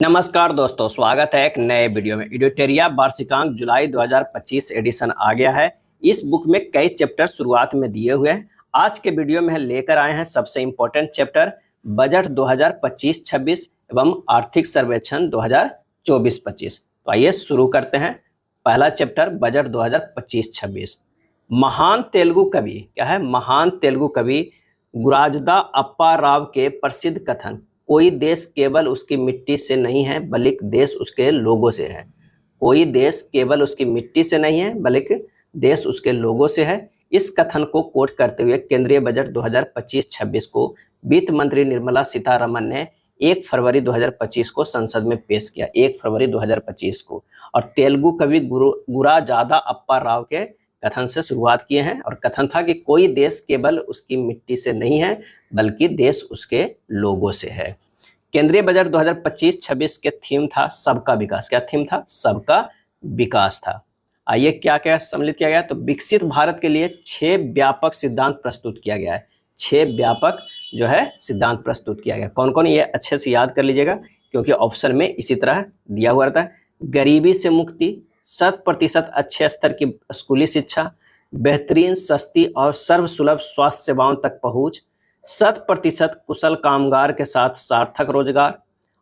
नमस्कार दोस्तों, स्वागत है एक नए वीडियो में। एडिटोरिया वार्षिकांक जुलाई 2025 एडिशन आ गया है। इस बुक में कई चैप्टर शुरुआत में दिए हुए हैं। आज के वीडियो में लेकर आए हैं सबसे इम्पोर्टेंट चैप्टर बजट 2025-26 एवं आर्थिक सर्वेक्षण 2024-25। तो आइए शुरू करते हैं। पहला चैप्टर बजट 2025-26। महान तेलुगु कवि क्या है? महान तेलुगु कवि गुराजदा अप्पा राव के प्रसिद्ध कथन कोई देश केवल उसकी मिट्टी से नहीं है बल्कि देश उसके लोगों से है। कोई देश केवल उसकी मिट्टी से नहीं है बल्कि देश उसके लोगों से है। इस कथन को कोट करते हुए केंद्रीय बजट 2025-26 को वित्त मंत्री निर्मला सीतारमण ने 1 फरवरी 2025 को संसद में पेश किया। 1 फरवरी 2025 को। और तेलुगु कवि गुराजादा अप्पा राव के कथन से शुरुआत किए हैं और कथन था कि कोई देश केवल उसकी मिट्टी से नहीं है बल्कि देश उसके लोगों से है। केंद्रीय बजट 2025-26 के थीम था सबका विकास। क्या थीम था? सबका विकास था। आइए क्या क्या सम्मिलित किया गया? तो विकसित भारत के लिए 6 व्यापक सिद्धांत प्रस्तुत किया गया है। 6 व्यापक जो है सिद्धांत प्रस्तुत किया गया। कौन कौन? ये अच्छे से याद कर लीजिएगा क्योंकि ऑप्शन में इसी तरह दिया हुआ रहता है। गरीबी से मुक्ति, 100% अच्छे स्तर की स्कूली शिक्षा, बेहतरीन सस्ती और सर्वसुलभ स्वास्थ्य सेवाओं तक पहुंच, 100% कुशल कामगार के साथ सार्थक रोजगार,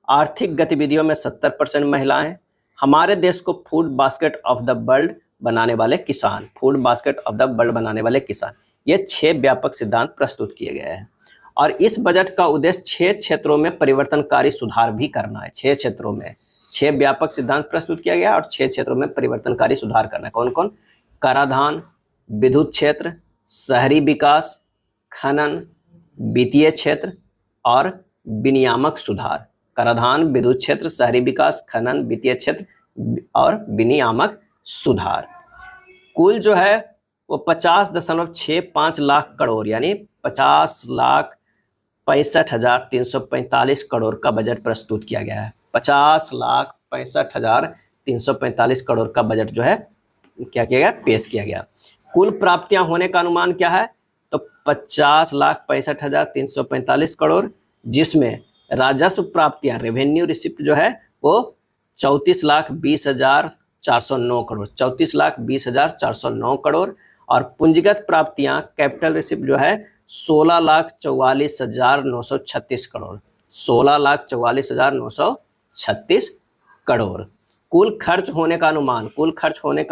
आर्थिक गतिविधियों में 70% महिलाएं, हमारे देश को food basket of the world बनाने वाले किसान। Food basket of the world बनाने वाले किसान। ये 6 व्यापक सिद्धांत प्रस्तुत किए गए हैं और इस बजट का उद्देश्य 6 क्षेत्रों में परिवर्तनकारी सुधार भी करना है। 6 क्षेत्रों में 6 व्यापक सिद्धांत प्रस्तुत किया गया और 6 क्षेत्रों में परिवर्तनकारी सुधार करना है। कौन कौन? कराधान, विद्युत क्षेत्र, शहरी विकास, खनन, वित्तीय क्षेत्र और विनियामक सुधार। कराधान, विद्युत क्षेत्र, शहरी विकास, खनन, वित्तीय क्षेत्र और विनियामक सुधार। कुल जो है वो 50.65 लाख करोड़ यानी 50,65,345 करोड़ का बजट प्रस्तुत किया गया है। 50,65,345 करोड़ का बजट जो है क्या किया गया? पेश किया गया। कुल प्राप्तियां होने का अनुमान क्या है? तो 50,65,345 करोड़, जिसमें राजस्व प्राप्तियां रेवेन्यू रिसिप्ट जो है वो 34,20,409 करोड़ 34,20,409 करोड़ और पूंजीगत प्राप्तियां कैपिटल रिसिप्ट जो है 16,44,936 करोड़ 16,44,936 करोड़। कुल खर्च होने का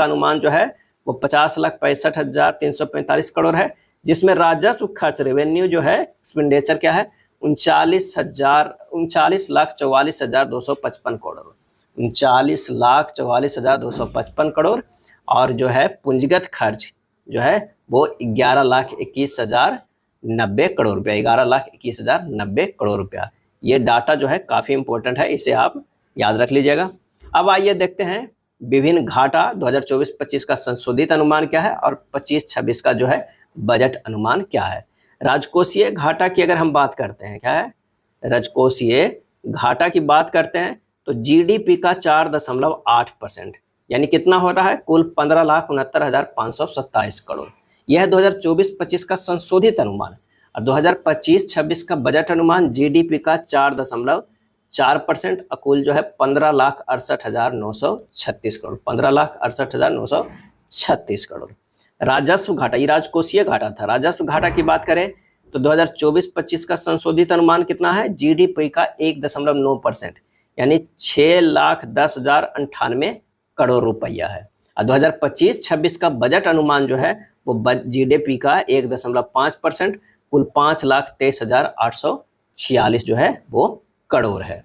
अनुमान जो है वो 50,65,345 करोड़ है, जिसमें राजस्व खर्च रेवेन्यू जो है एक्सपेंडिचर क्या है? 39,44,255 करोड़ 39,44,255 करोड़ और जो है पूंजीगत खर्च जो है वो 11,21,090 करोड़ रुपया 11,21,090 करोड़ रुपया। ये डाटा जो है काफ़ी इंपॉर्टेंट है, इसे आप याद रख लीजिएगा। अब आइए देखते हैं विभिन्न घाटा 2024-25 का संशोधित अनुमान क्या है और 25-26 का जो है बजट अनुमान क्या है। राजकोषीय घाटा की अगर हम बात करते हैं, क्या है? राजकोषीय घाटा की बात करते हैं तो जीडीपी का 4.8% यानी कितना हो रहा है? कुल 15,69,527 करोड़। यह 2024-25 का संशोधित अनुमान और 2025-26 का बजट अनुमान जीडीपी का 4.4% अकुल जो है 15,68,936 करोड़ 15,68,936 करोड़। राजस्व घाटा, ये राजकोषीय घाटा था। राजस्व घाटा की बात करें तो 2024-25 का संशोधित अनुमान कितना है? जीडीपी का 1.9% यानी 6,10,098 करोड़ रुपया है। और 2025-26 का बजट अनुमान जो है वो जीडीपी का 1.5% कुल 5,23,846 जो है वो करोड़ है।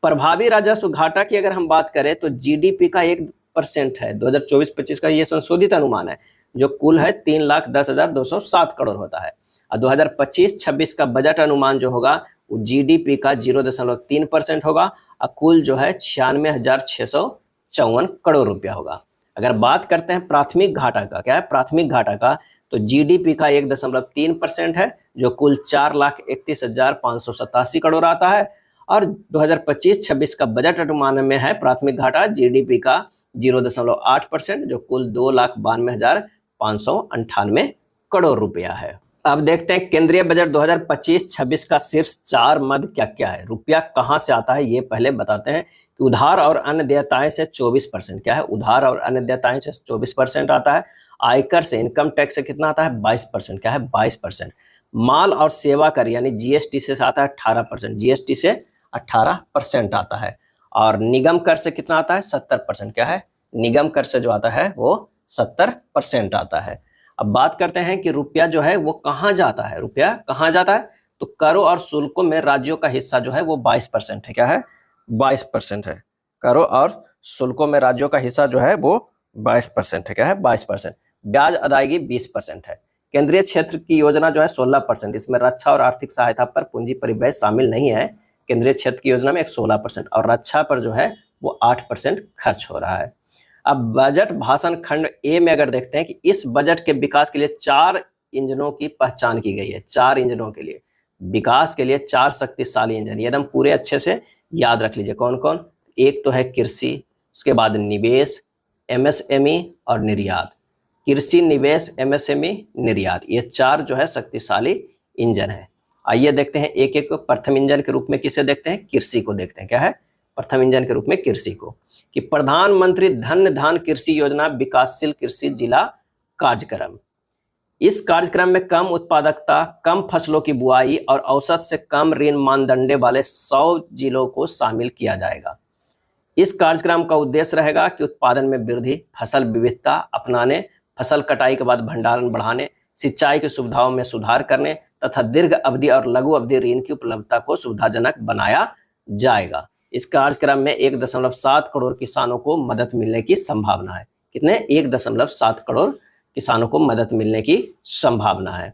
प्रभावी राजस्व घाटा की अगर हम बात करें तो जीडीपी का 1% है। 2024-25 का ये संशोधित अनुमान है जो कुल है 3,10,207 करोड़ होता है। और 2025-26 का बजट अनुमान जो होगा वो जीडीपी का 0.3% होगा और कुल जो है 96,654 करोड़ रुपया होगा। अगर बात करते हैं प्राथमिक घाटा का, क्या है प्राथमिक घाटा का? तो जीडीपी का 1.3% है जो कुल 4,31,587 करोड़ आता है और 2025-26 का बजट अनुमान में है प्राथमिक घाटा जीडीपी का 0.8% जो कुल 2,92,598 करोड़ रुपया है। अब देखते हैं केंद्रीय बजट 2025-26 का शीर्ष 4 मद क्या क्या है। रुपया कहां से आता है ये पहले बताते हैं कि उधार और अन्य देयताएं से 24%। क्या है? उधार और अन्य देयताएं से 24% आता है। आयकर से, इनकम टैक्स से कितना आता है? 22%। क्या है? 22%। माल और सेवा कर यानी जीएसटी से आता है 18%। जीएसटी से 18% आता है। और निगम कर से कितना आता है? 70%। क्या है? निगम कर से जो आता है वो 70% आता है। अब बात करते हैं कि रुपया जो है वो कहाँ जाता है। रुपया कहाँ जाता है? तो करों और शुल्कों में राज्यों का हिस्सा जो है वो 22% है। क्या है? 22% है। करों और शुल्कों में राज्यों का हिस्सा जो है वो 22% है। क्या है? 22%। ब्याज अदायगी 20% है। केंद्रीय क्षेत्र की योजना जो है 16%। इसमें रक्षा और आर्थिक सहायता पर पूंजी परिव्यय शामिल नहीं है। केंद्रीय क्षेत्र की योजना में एक 16% और रक्षा पर जो है वो 8% खर्च हो रहा है। अब बजट भाषण खंड ए में अगर देखते हैं कि इस बजट के विकास के लिए 4 इंजनों की पहचान की गई है। 4 इंजनों के लिए विकास के लिए 4 शक्तिशाली इंजन, ये एकदम पूरे अच्छे से याद रख लीजिए कौन कौन। एक तो है कृषि, उसके बाद निवेश, एमएसएमई और निर्यात। कृषि, निवेश, एमएसएमई, निर्यात, ये 4 जो है शक्तिशाली इंजन है। आइए देखते हैं एक एक को। प्रथम इंजन के रूप में किसे देखते हैं? कृषि को देखते हैं। क्या है? प्रथम इंजन के रूप में कृषि को, कि प्रधानमंत्री धन धान कृषि योजना विकासशील कृषि जिला कार्यक्रम। इस कार्यक्रम में कम उत्पादकता, कम फसलों की बुआई और औसत से कम ऋण मानदंड वाले 100 जिलों को शामिल किया जाएगा। इस कार्यक्रम का उद्देश्य रहेगा कि उत्पादन में वृद्धि, फसल विविधता अपनाने, फसल कटाई के बाद भंडारण बढ़ाने, सिंचाई की सुविधाओं में सुधार करने तथा दीर्घ अवधि और लघु अवधि ऋण की उपलब्धता को सुविधाजनक बनाया जाएगा। इस कार्यक्रम में 1.7 करोड़ किसानों को मदद मिलने की संभावना है। कितने? 1.7 करोड़ किसानों को मदद मिलने की संभावना है।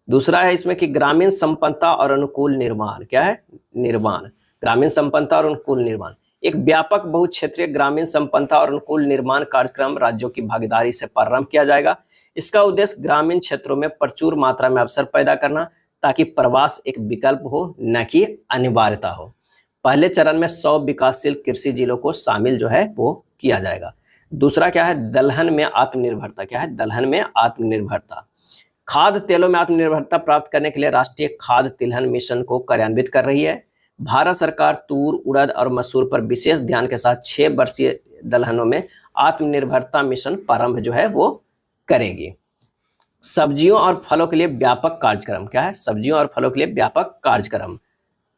दूसरा है इसमें कि ग्रामीण संपन्नता और अनुकूल निर्माण। क्या है? निर्माण, ग्रामीण संपन्नता और अनुकूल निर्माण। एक व्यापक बहुक्षेत्रीय ग्रामीण संपन्नता और अनुकूल निर्माण कार्यक्रम राज्यों की भागीदारी से प्रारंभ किया जाएगा। इसका उद्देश्य ग्रामीण क्षेत्रों में प्रचुर मात्रा में अवसर पैदा करना, ताकि प्रवास एक विकल्प हो, न कि अनिवार्यता हो। पहले चरण में 100 विकासशील कृषि जिलों को शामिल जो है वो किया जाएगा। दूसरा क्या है? दलहन में आत्मनिर्भरता। क्या है? दलहन में आत्मनिर्भरता। खाद्य तेलों में आत्मनिर्भरता प्राप्त करने के लिए राष्ट्रीय खाद्य तिलहन मिशन को कार्यान्वित कर रही है। भारत सरकार तूर, उड़द और मसूर पर विशेष ध्यान के साथ 6 वर्षीय दलहनों में आत्मनिर्भरता मिशन प्रारंभ जो है वो करेगी। सब्जियों और फलों के लिए व्यापक कार्यक्रम। क्या है? सब्जियों और फलों के लिए व्यापक कार्यक्रम।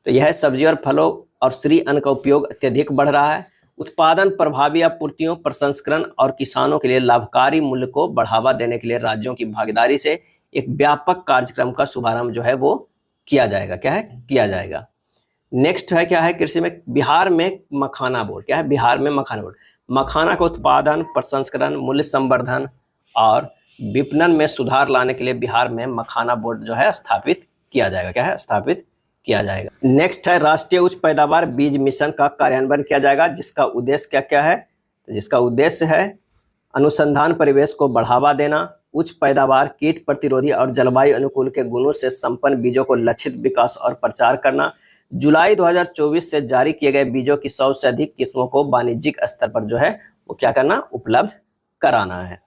तो यह सब्जी और फलों और श्री अन्न का उपयोग अत्यधिक बढ़ रहा है। उत्पादन, प्रभावी आपूर्तियों, प्रसंस्करण और किसानों के लिए लाभकारी मूल्य को बढ़ावा देने के लिए राज्यों की भागीदारी से एक व्यापक कार्यक्रम का शुभारंभ जो है वो किया जाएगा। क्या है? किया जाएगा। नेक्स्ट है क्या है? कृषि में बिहार में मखाना बोर्ड। क्या है? बिहार में मखाना बोर्ड। मखाना का उत्पादन, प्रसंस्करण, मूल्य संवर्धन और विपणन में सुधार लाने के लिए बिहार में मखाना बोर्ड जो है स्थापित किया जाएगा। क्या है? स्थापित किया जाएगा। नेक्स्ट है राष्ट्रीय उच्च पैदावार बीज मिशन का कार्यान्वयन किया जाएगा, जिसका उद्देश्य क्या क्या है? जिसका उद्देश्य है अनुसंधान परिवेश को बढ़ावा देना, उच्च पैदावार, कीट प्रतिरोधी और जलवायु अनुकूल के गुणों से संपन्न बीजों को लक्षित विकास और प्रचार करना। जुलाई 2024 से जारी किए गए बीजों की 100 से अधिक किस्मों को वाणिज्यिक स्तर पर जो है वो क्या करना? उपलब्ध कराना है।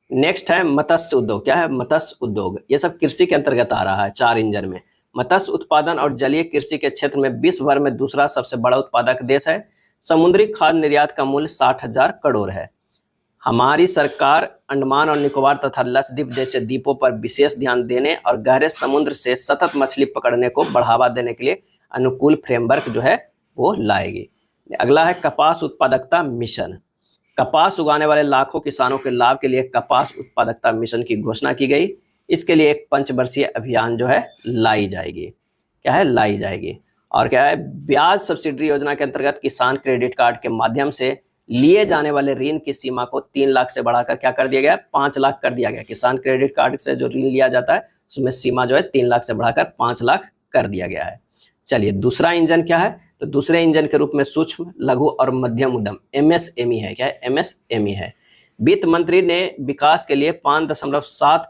नेक्स्ट है मत्स्य उद्योग। क्या है? मत्स्य उद्योग। ये सब कृषि के अंतर्गत आ रहा है 4 इंजन में। मत्स्य उत्पादन और जलीय कृषि के क्षेत्र में विश्व भर में दूसरा सबसे बड़ा उत्पादक देश है। समुद्री खाद्य निर्यात का मूल्य 60,000 करोड़ है। हमारी सरकार अंडमान और निकोबार तथा लक्षद्वीप जैसे द्वीपों पर विशेष ध्यान देने और गहरे समुद्र से सतत मछली पकड़ने को बढ़ावा देने के लिए अनुकूल फ्रेमवर्क जो है वो लाएगी। अगला है कपास उत्पादकता मिशन। कपास उगाने वाले लाखों किसानों के लाभ के लिए कपास उत्पादकता मिशन की घोषणा की गई। इसके लिए एक पंचवर्षीय अभियान जो है लाई जाएगी। क्या है? लाई जाएगी। और क्या है? ब्याज सब्सिडी योजना के अंतर्गत किसान क्रेडिट कार्ड के माध्यम से लिए जाने वाले ऋण की सीमा को 3 लाख से बढ़ाकर क्या कर दिया गया? 5 लाख कर दिया गया। किसान क्रेडिट कार्ड से जो ऋण लिया जाता है उसमें सीमा जो है 3 लाख से बढ़ाकर 5 लाख कर दिया गया है। चलिए दूसरा इंजन क्या है? तो दूसरे इंजन के रूप में सूक्ष्म, लघु और मध्यम उद्यम एमएसएमई है। क्या है? एमएसएमई है। वित्त मंत्री ने विकास के लिए 5.7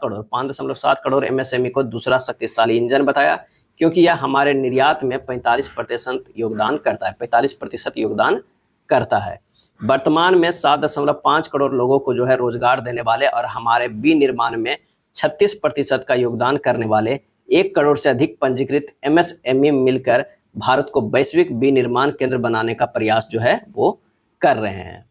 करोड़ एमएसएमई को दूसरा शक्तिशाली इंजन बताया, क्योंकि यह हमारे निर्यात में 45% योगदान करता है। 45% योगदान करता है। वर्तमान में 7.5 करोड़ लोगों को जो है रोजगार देने वाले और हमारे विनिर्माण में 36% का योगदान करने वाले 1 करोड़ से अधिक पंजीकृत MSME मिलकर भारत को वैश्विक विनिर्माण केंद्र बनाने का प्रयास जो है वो कर रहे हैं।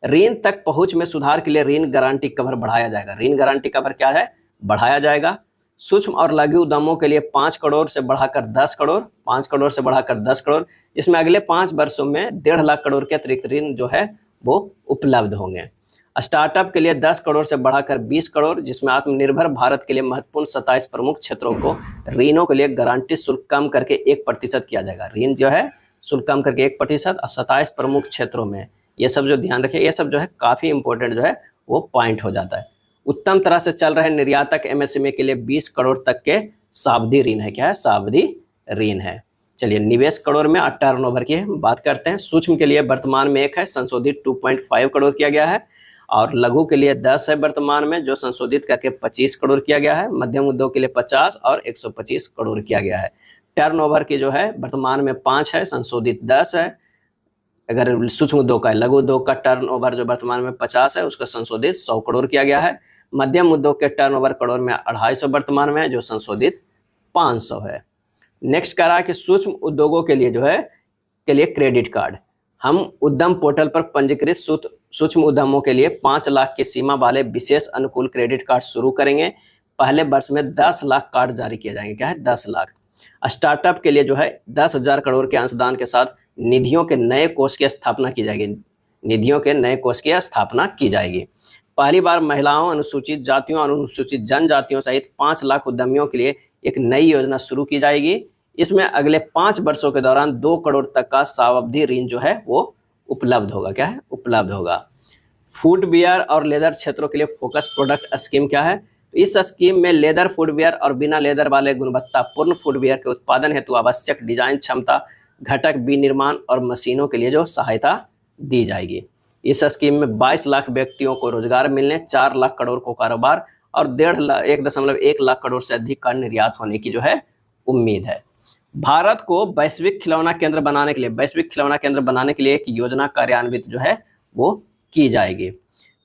ऋण तक पहुंच में सुधार के लिए ऋण गारंटी कवर बढ़ाया जाएगा। ऋण गारंटी कवर क्या है? बढ़ाया जाएगा। सूक्ष्म और लघु उद्यमों के लिए 5 करोड़ से बढ़ाकर 10 करोड़, 5 करोड़ से बढ़ाकर 10 करोड़, इसमें अगले 5 वर्षों में 1.5 लाख करोड़ के अतिरिक्त ऋण जो है वो उपलब्ध होंगे। स्टार्टअप के लिए 10 करोड़ से बढ़ाकर 20 करोड़, जिसमें आत्मनिर्भर भारत के लिए महत्वपूर्ण 27 प्रमुख क्षेत्रों को ऋणों के लिए गारंटी शुल्क कम करके 1% किया जाएगा। ऋण जो है शुल्क कम करके 1% और 27 प्रमुख क्षेत्रों में, ये सब जो ध्यान रखिए, ये सब जो है काफ़ी इंपॉर्टेंट जो है वो पॉइंट हो जाता है। उत्तम तरह से चल रहे निर्यातक MSME के लिए 20 करोड़ तक के सावधि ऋण है। क्या है? सावधि ऋण है। चलिए, निवेश करोड़ में और टर्नओवर की बात करते हैं। सूक्ष्म के लिए वर्तमान में 1 है, संशोधित 2.5 करोड़ किया गया है, और लघु के लिए 10 है वर्तमान में, जो संशोधित करके 25 करोड़ किया गया है। मध्यम उद्योग के लिए 50 और 125 करोड़ किया गया है। टर्नओवर की जो है वर्तमान में 5 है, संशोधित 10 है। अगर सूक्ष्म उद्योग का, लघु उद्योग का टर्नओवर जो वर्तमान में 50 है, उसका संशोधित 100 करोड़ किया गया है। मध्यम उद्योग के टर्नओवर करोड़ में 250 वर्तमान में है, जो संशोधित 500 है। नेक्स्ट कह रहा है कि सूक्ष्म उद्योगों के लिए जो है के लिए क्रेडिट कार्ड, हम उद्यम पोर्टल पर पंजीकृत सूक्ष्म उद्यमों के लिए 5 लाख की सीमा वाले विशेष अनुकूल क्रेडिट कार्ड शुरू करेंगे। पहले वर्ष में 10 लाख कार्ड जारी किए जाएंगे। क्या है? 10 लाख। स्टार्टअप के लिए जो है 10,000 करोड़ के अंशदान के साथ निधियों के नए कोष की स्थापना की जाएगी। निधियों के नए कोष की स्थापना की जाएगी। पहली बार महिलाओं, अनुसूचित जातियों और अनुसूचित जनजातियों सहित 5 लाख उद्यमियों के लिए एक नई योजना शुरू की जाएगी। इसमें अगले 5 वर्षों के दौरान 2 करोड़ तक का सावधि ऋण जो है वो उपलब्ध होगा। क्या है? उपलब्ध होगा। फुटवियर और लेदर क्षेत्रों के लिए फोकस प्रोडक्ट स्कीम क्या है? इस स्कीम में लेदर, फुटवियर और बिना लेदर वाले गुणवत्तापूर्ण फुटवियर के उत्पादन हेतु आवश्यक डिजाइन क्षमता, घटक विनिर्माण और मशीनों के लिए जो सहायता दी जाएगी। इस स्कीम में 22 लाख व्यक्तियों को रोजगार मिलने, 4 लाख करोड़ को कारोबार और 1.1 लाख करोड़ से अधिक का निर्यात होने की जो है उम्मीद है। भारत को वैश्विक खिलौना केंद्र बनाने के लिए एक योजना कार्यान्वित जो है वो की जाएगी।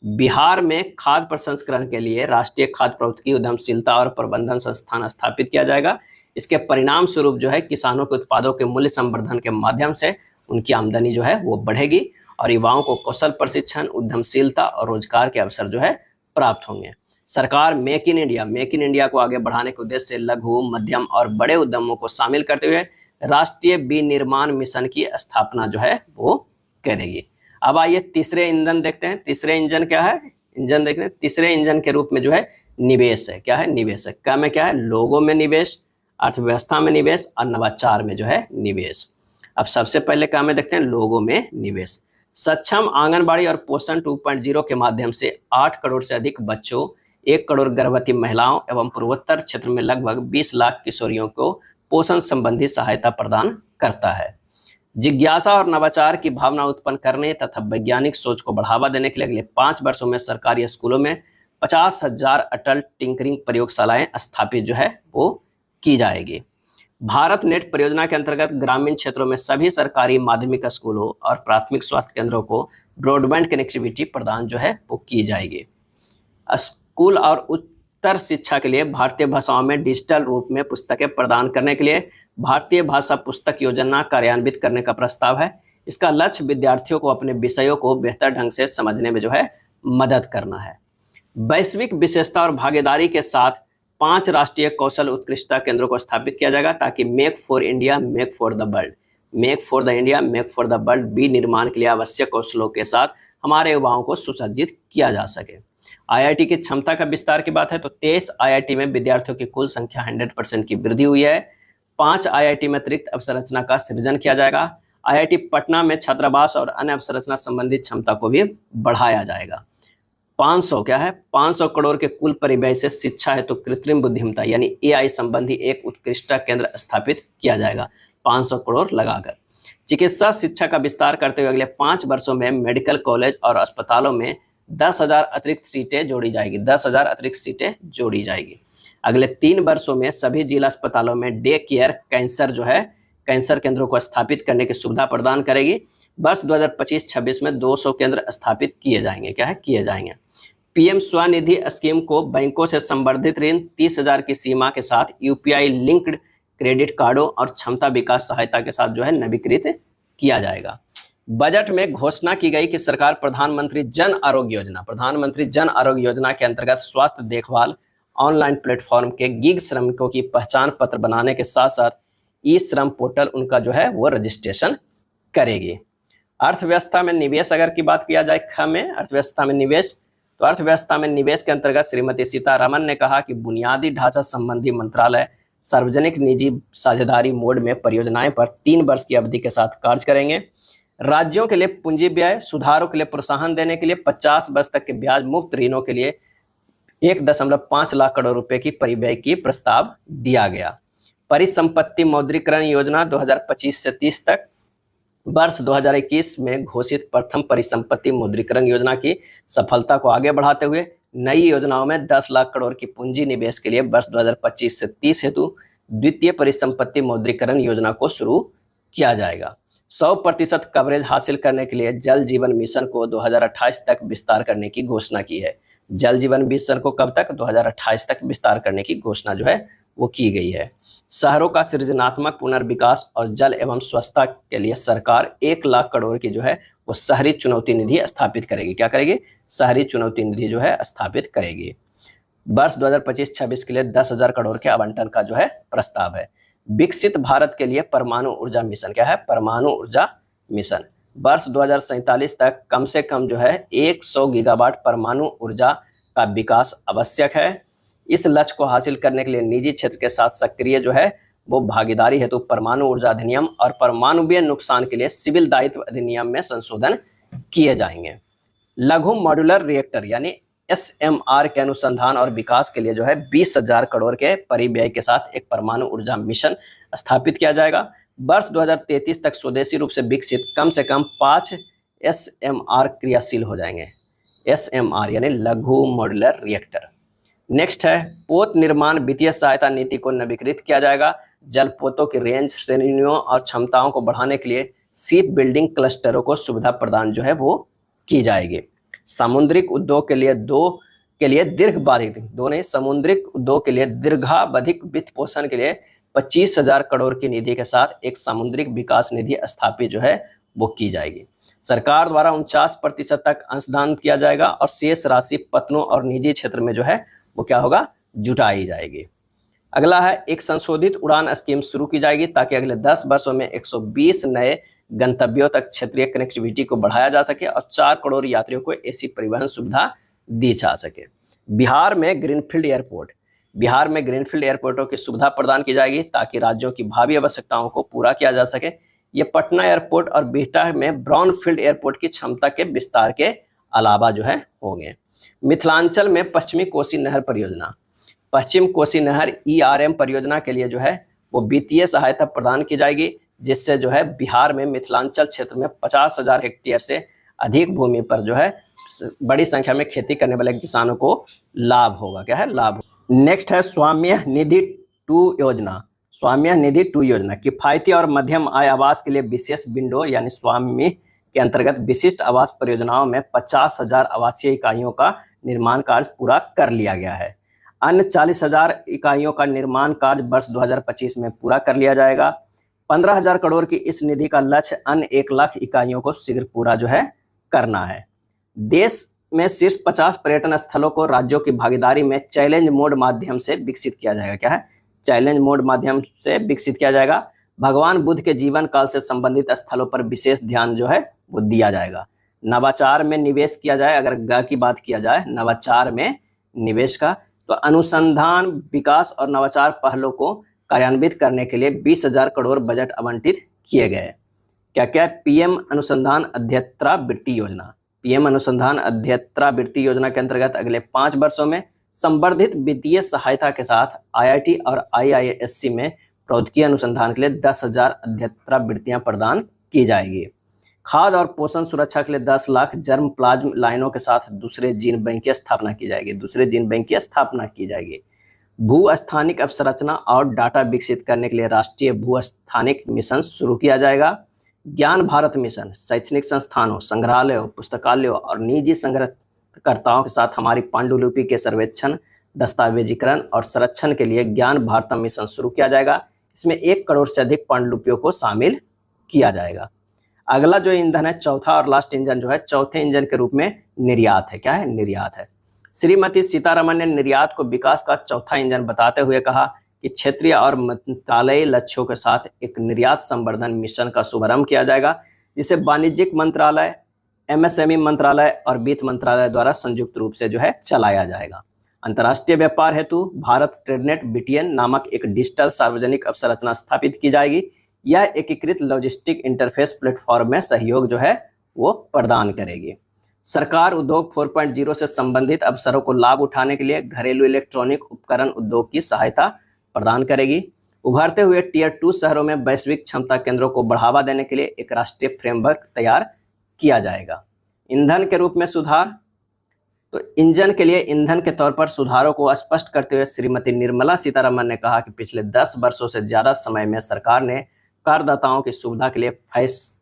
बिहार में खाद्य प्रसंस्करण के लिए राष्ट्रीय खाद्य प्रौद्योगिकी उद्यमशीलता और प्रबंधन संस्थान स्थापित किया जाएगा। इसके परिणाम स्वरूप जो है किसानों के उत्पादों के मूल्य संवर्धन के माध्यम से उनकी आमदनी जो है वो बढ़ेगी और युवाओं को कौशल प्रशिक्षण, उद्यमशीलता और रोजगार के अवसर जो है प्राप्त होंगे। सरकार मेक इन इंडिया को आगे बढ़ाने के उद्देश्य से लघु, मध्यम और बड़े उद्यमों को शामिल करते हुए राष्ट्रीय विनिर्माण मिशन की स्थापना जो है वो करेगी। अब आइए तीसरे इंजन देखते हैं। तीसरे इंजन क्या है? इंजन देखते हैं। तीसरे इंजन के रूप में जो है निवेश है। क्या है? निवेश है। क्या में क्या है? लोगों में निवेश, अर्थव्यवस्था में निवेश और नवाचार में जो है निवेश। अब सबसे पहले क्या में देखते हैं? लोगों में निवेश। सक्षम आंगनबाड़ी और पोषण 2.0 के माध्यम से 8 करोड़ से अधिक बच्चों, 1 करोड़ गर्भवती महिलाओं एवं पूर्वोत्तर क्षेत्र में लगभग 20 लाख किशोरियों को पोषण संबंधी सहायता प्रदान करता है। जिज्ञासा और नवाचार की भावना उत्पन्न करने तथा वैज्ञानिक सोच को बढ़ावा देने के लिए अगले 5 वर्षों में सरकारी स्कूलों में 50,000 अटल टिंकरिंग प्रयोगशालाएं स्थापित जो है वो की जाएगी। भारत नेट परियोजना के अंतर्गत ग्रामीण क्षेत्रों में सभी सरकारी माध्यमिक स्कूलों और प्राथमिक स्वास्थ्य केंद्रों को ब्रॉडबैंड कनेक्टिविटी प्रदान जो है वो की जाएगी। स्कूल और उच्चतर शिक्षा के लिए भारतीय भाषाओं में डिजिटल रूप में पुस्तकें प्रदान करने के लिए भारतीय भाषा पुस्तक योजना कार्यान्वित करने का प्रस्ताव है। इसका लक्ष्य विद्यार्थियों को अपने विषयों को बेहतर ढंग से समझने में जो है मदद करना है। वैश्विक विशेषता और भागीदारी के साथ 5 राष्ट्रीय कौशल उत्कृष्टता केंद्रों को स्थापित किया जाएगा ताकि make for India, make for the world, make for the India, make for the world विनिर्माण के लिए आवश्यक कौशलों के साथ हमारे युवाओं को सुसज्जित किया जा सके। आईआईटी की क्षमता का विस्तार की बात है तो 23 आईआईटी में विद्यार्थियों की कुल संख्या 100% की वृद्धि हुई है। 5 आईआईटी में अतिरिक्त अवसंरचना का सृजन किया जाएगा। आईआईटी पटना में छात्रावास और अन्य अवसंरचना संबंधी क्षमता को भी बढ़ाया जाएगा। 500 क्या है? 500 करोड़ के कुल परिव्यय से शिक्षा हेतु कृत्रिम बुद्धिमत्ता यानी एआई संबंधी एक उत्कृष्टता केंद्र स्थापित किया जाएगा 500 करोड़ लगाकर। चिकित्सा शिक्षा का विस्तार करते हुए अगले 5 वर्षों में मेडिकल कॉलेज और अस्पतालों में 10,000 अतिरिक्त सीटें जोड़ी जाएगी। 10,000 अतिरिक्त सीटें जोड़ी जाएगी। अगले 3 वर्षों में सभी जिला अस्पतालों में डे केयर कैंसर जो है कैंसर केंद्रों को स्थापित करने की सुविधा प्रदान करेगी। वर्ष 2025-26 में 200 केंद्र स्थापित किए जाएंगे। क्या है? किए जाएंगे। पीएम स्वनिधि स्कीम को बैंकों से संवर्धित ऋण 30,000 की सीमा के साथ यूपीआई लिंक्ड क्रेडिट कार्डों और क्षमता विकास सहायता के साथ जो है नवीकृत किया जाएगा। बजट में घोषणा की गई कि सरकार प्रधानमंत्री जन आरोग्य योजना के अंतर्गत स्वास्थ्य देखभाल ऑनलाइन प्लेटफॉर्म के गिग श्रमिकों की पहचान पत्र बनाने के साथ साथ ई श्रम पोर्टल उनका जो है वो रजिस्ट्रेशन करेगी। अर्थव्यवस्था में निवेश अगर की बात किया जाए ख में अर्थव्यवस्था में निवेश, तो अर्थव्यवस्था में निवेश के अंतर्गत श्रीमती सीतारामन ने कहा कि बुनियादी ढांचा संबंधी मंत्रालय सार्वजनिक निजी साझेदारी मोड में परियोजनाएं पर 3 वर्ष की अवधि के साथ कार्य करेंगे। राज्यों के लिए पूंजी व्यय सुधारों के लिए प्रोत्साहन देने के लिए 50 वर्ष तक के ब्याज मुक्त ऋणों के लिए 1.5 लाख करोड़ रुपए की परिव्यय की प्रस्ताव दिया गया। परिसंपत्ति मौद्रीकरण योजना 2025 से 30 तक, वर्ष 2021 में घोषित प्रथम परिसंपत्ति मौद्रीकरण योजना की सफलता को आगे बढ़ाते हुए नई योजनाओं में 10 लाख करोड़ की पूंजी निवेश के लिए वर्ष 2025 से 30 हेतु द्वितीय परिसंपत्ति मौद्रीकरण योजना को शुरू किया जाएगा। 100% कवरेज हासिल करने के लिए जल जीवन मिशन को 2028 तक विस्तार करने की घोषणा की है। जल जीवन मिशन को कब तक? 2028 तक विस्तार करने की घोषणा जो है वो की गई है। शहरों का सृजनात्मक पुनर्विकास और जल एवं स्वच्छता के लिए सरकार 1 लाख करोड़ की जो है वो शहरी चुनौती निधि स्थापित करेगी। क्या करेगी? शहरी चुनौती निधि जो है स्थापित करेगी। वर्ष 2025-26 के लिए 10,000 करोड़ के आवंटन का जो है प्रस्ताव है। विकसित भारत के लिए परमाणु ऊर्जा मिशन, क्या है? परमाणु ऊर्जा मिशन। वर्ष 2047 तक कम से कम जो है 100 गीगावाट परमाणु ऊर्जा का विकास आवश्यक है। इस लक्ष्य को हासिल करने के लिए निजी क्षेत्र के साथ सक्रिय जो है वो भागीदारी हेतु परमाणु ऊर्जा अधिनियम और परमाणुवीय नुकसान के लिए सिविल दायित्व अधिनियम में संशोधन किए जाएंगे। लघु मॉड्यूलर रिएक्टर यानी SMR के अनुसंधान और विकास के लिए जो है 20,000 करोड़ के परिव्यय के साथ एक परमाणु ऊर्जा मिशन स्थापित किया जाएगा। वर्ष 2033 तक स्वदेशी रूप से विकसित कम से कम 5 SMR क्रियाशील हो जाएंगे। SMR यानी लघु मॉड्यूलर रिएक्टर। नेक्स्ट है पोत निर्माण वित्तीय सहायता नीति को नवीकृत किया जाएगा। जलपोतों की रेंज श्रेणियों और क्षमताओं को बढ़ाने के लिए शिप बिल्डिंग क्लस्टरों को सुविधा प्रदान जो है वो की जाएगी। सामुद्रिक उद्योग के लिए दीर्घावधिक वित्त पोषण के लिए 25,000 करोड़ की निधि के साथ एक सामुद्रिक विकास निधि स्थापित जो है वो की जाएगी। सरकार द्वारा 49% तक अंशदान किया जाएगा और शेष राशि पत्नों और निजी क्षेत्र में जो है वो क्या होगा? जुटाई जाएगी। अगला है एक संशोधित उड़ान स्कीम शुरू की जाएगी ताकि अगले 10 वर्षों में 120 नए गंतव्यों तक क्षेत्रीय कनेक्टिविटी को बढ़ाया जा सके और 4 करोड़ यात्रियों को ऐसी परिवहन सुविधा दी जा सके। बिहार में ग्रीनफील्ड एयरपोर्टों की सुविधा प्रदान की जाएगी ताकि राज्यों की भावी आवश्यकताओं को पूरा किया जा सके। ये पटना एयरपोर्ट और बिहटा में ब्राउनफील्ड एयरपोर्ट की क्षमता के विस्तार के अलावा जो है होंगे। मिथिलांचल में पश्चिम कोसी नहर ERM परियोजना के लिए जो है वो वित्तीय सहायता प्रदान की जाएगी, जिससे जो है बिहार में मिथिलांचल क्षेत्र में 50,000 हेक्टेयर से अधिक भूमि पर जो है बड़ी संख्या में खेती करने वाले किसानों को लाभ होगा। क्या है? लाभ। नेक्स्ट है स्वाम्य निधि 2 योजना। किफायती और मध्यम आय आवास के लिए विशेष विंडो यानी स्वाम्य के अंतर्गत विशिष्ट आवास परियोजनाओं में 50,000 आवासीय इकाइयों का निर्माण कार्य पूरा कर लिया गया है। अन्य 40,000 इकाइयों का निर्माण कार्य वर्ष 2025 में पूरा कर लिया जाएगा। 15,000 करोड़ की इस निधि का लक्ष्य अन्य 1 लाख इकाइयों को शीघ्र पूरा जो है करना है। देश में शीर्ष 50 पर्यटन स्थलों को राज्यों की भागीदारी में चैलेंज मोड माध्यम से विकसित किया जाएगा। क्या है? चैलेंज मोड माध्यम से विकसित किया जाएगा। भगवान बुद्ध के जीवन काल से संबंधित स्थलों पर विशेष ध्यान जो है वो दिया जाएगा। नवाचार में निवेश किया जाए। अगर ग की बात किया जाए नवाचार में निवेश का, तो अनुसंधान विकास और नवाचार पहलों को कार्यान्वित करने के लिए 20,000 करोड़ बजट आवंटित किए गए। क्या क्या? पीएम अनुसंधान अध्यत्रा वृत्ति योजना के अंतर्गत अगले 5 वर्षों में संवर्धित वित्तीय सहायता के साथ IIT और IISc में प्रौद्योगिकी अनुसंधान के लिए 10,000 अध्यत्रा वृत्तियां प्रदान की जाएगी। खाद्य और पोषण सुरक्षा के लिए 10 लाख जर्म प्लाज्म लाइनों के साथ दूसरे जीन बैंक की स्थापना की जाएगी। भू-स्थानिक अवसंरचना और डाटा विकसित करने के लिए राष्ट्रीय भू-स्थानिक मिशन शुरू किया जाएगा। ज्ञान भारत मिशन शैक्षणिक संस्थानों, संग्रहालयों, पुस्तकालयों और निजी संग्रहालयों शोधकर्ताओं के साथ हमारी पांडुलिपि के सर्वेक्षण, दस्तावेजीकरण और संरक्षण के लिए ज्ञान भारतम मिशन शुरू किया जाएगा। इसमें 1 करोड़ से अधिक पांडुलिपियों को शामिल किया जाएगा। अगला जो ईंधन है, चौथा और लास्ट इंजन जो है, चौथे इंजन के रूप में निर्यात है। क्या है? निर्यात है। श्रीमती सीतारमण ने निर्यात को विकास का चौथा इंजन बताते हुए कहा कि क्षेत्रीय और मंत्रालयीय लक्ष्यों के साथ एक निर्यात संवर्धन मिशन का शुभारंभ किया जाएगा, जिसे वाणिज्यिक मंत्रालय, एमएसएमई मंत्रालय और वित्त मंत्रालय द्वारा संयुक्त रूप से जो है चलाया जाएगा। अंतर्राष्ट्रीय व्यापार हेतु भारत ट्रेडनेट बीटीएन नामक एक डिजिटल सार्वजनिक अवसंरचना स्थापित की जाएगी। यह एकीकृत लॉजिस्टिक इंटरफेस प्लेटफॉर्म में सहयोग जो है वो प्रदान करेगी। सरकार उद्योग 4.0 से संबंधित अवसरों को लाभ उठाने के लिए घरेलू इलेक्ट्रॉनिक उपकरण उद्योग की सहायता प्रदान करेगी। उभरते हुए टियर 2 शहरों में वैश्विक क्षमता केंद्रों को बढ़ावा देने के लिए एक राष्ट्रीय फ्रेमवर्क तैयार किया जाएगा। ईंधन के रूप में सुधार, तो इंजन के लिए ईंधन के तौर पर सुधारों को स्पष्ट करते हुए श्रीमती निर्मला सीतारमण ने कहा कि पिछले 10 वर्षों से ज्यादा समय में सरकार ने करदाताओं की सुविधा के लिए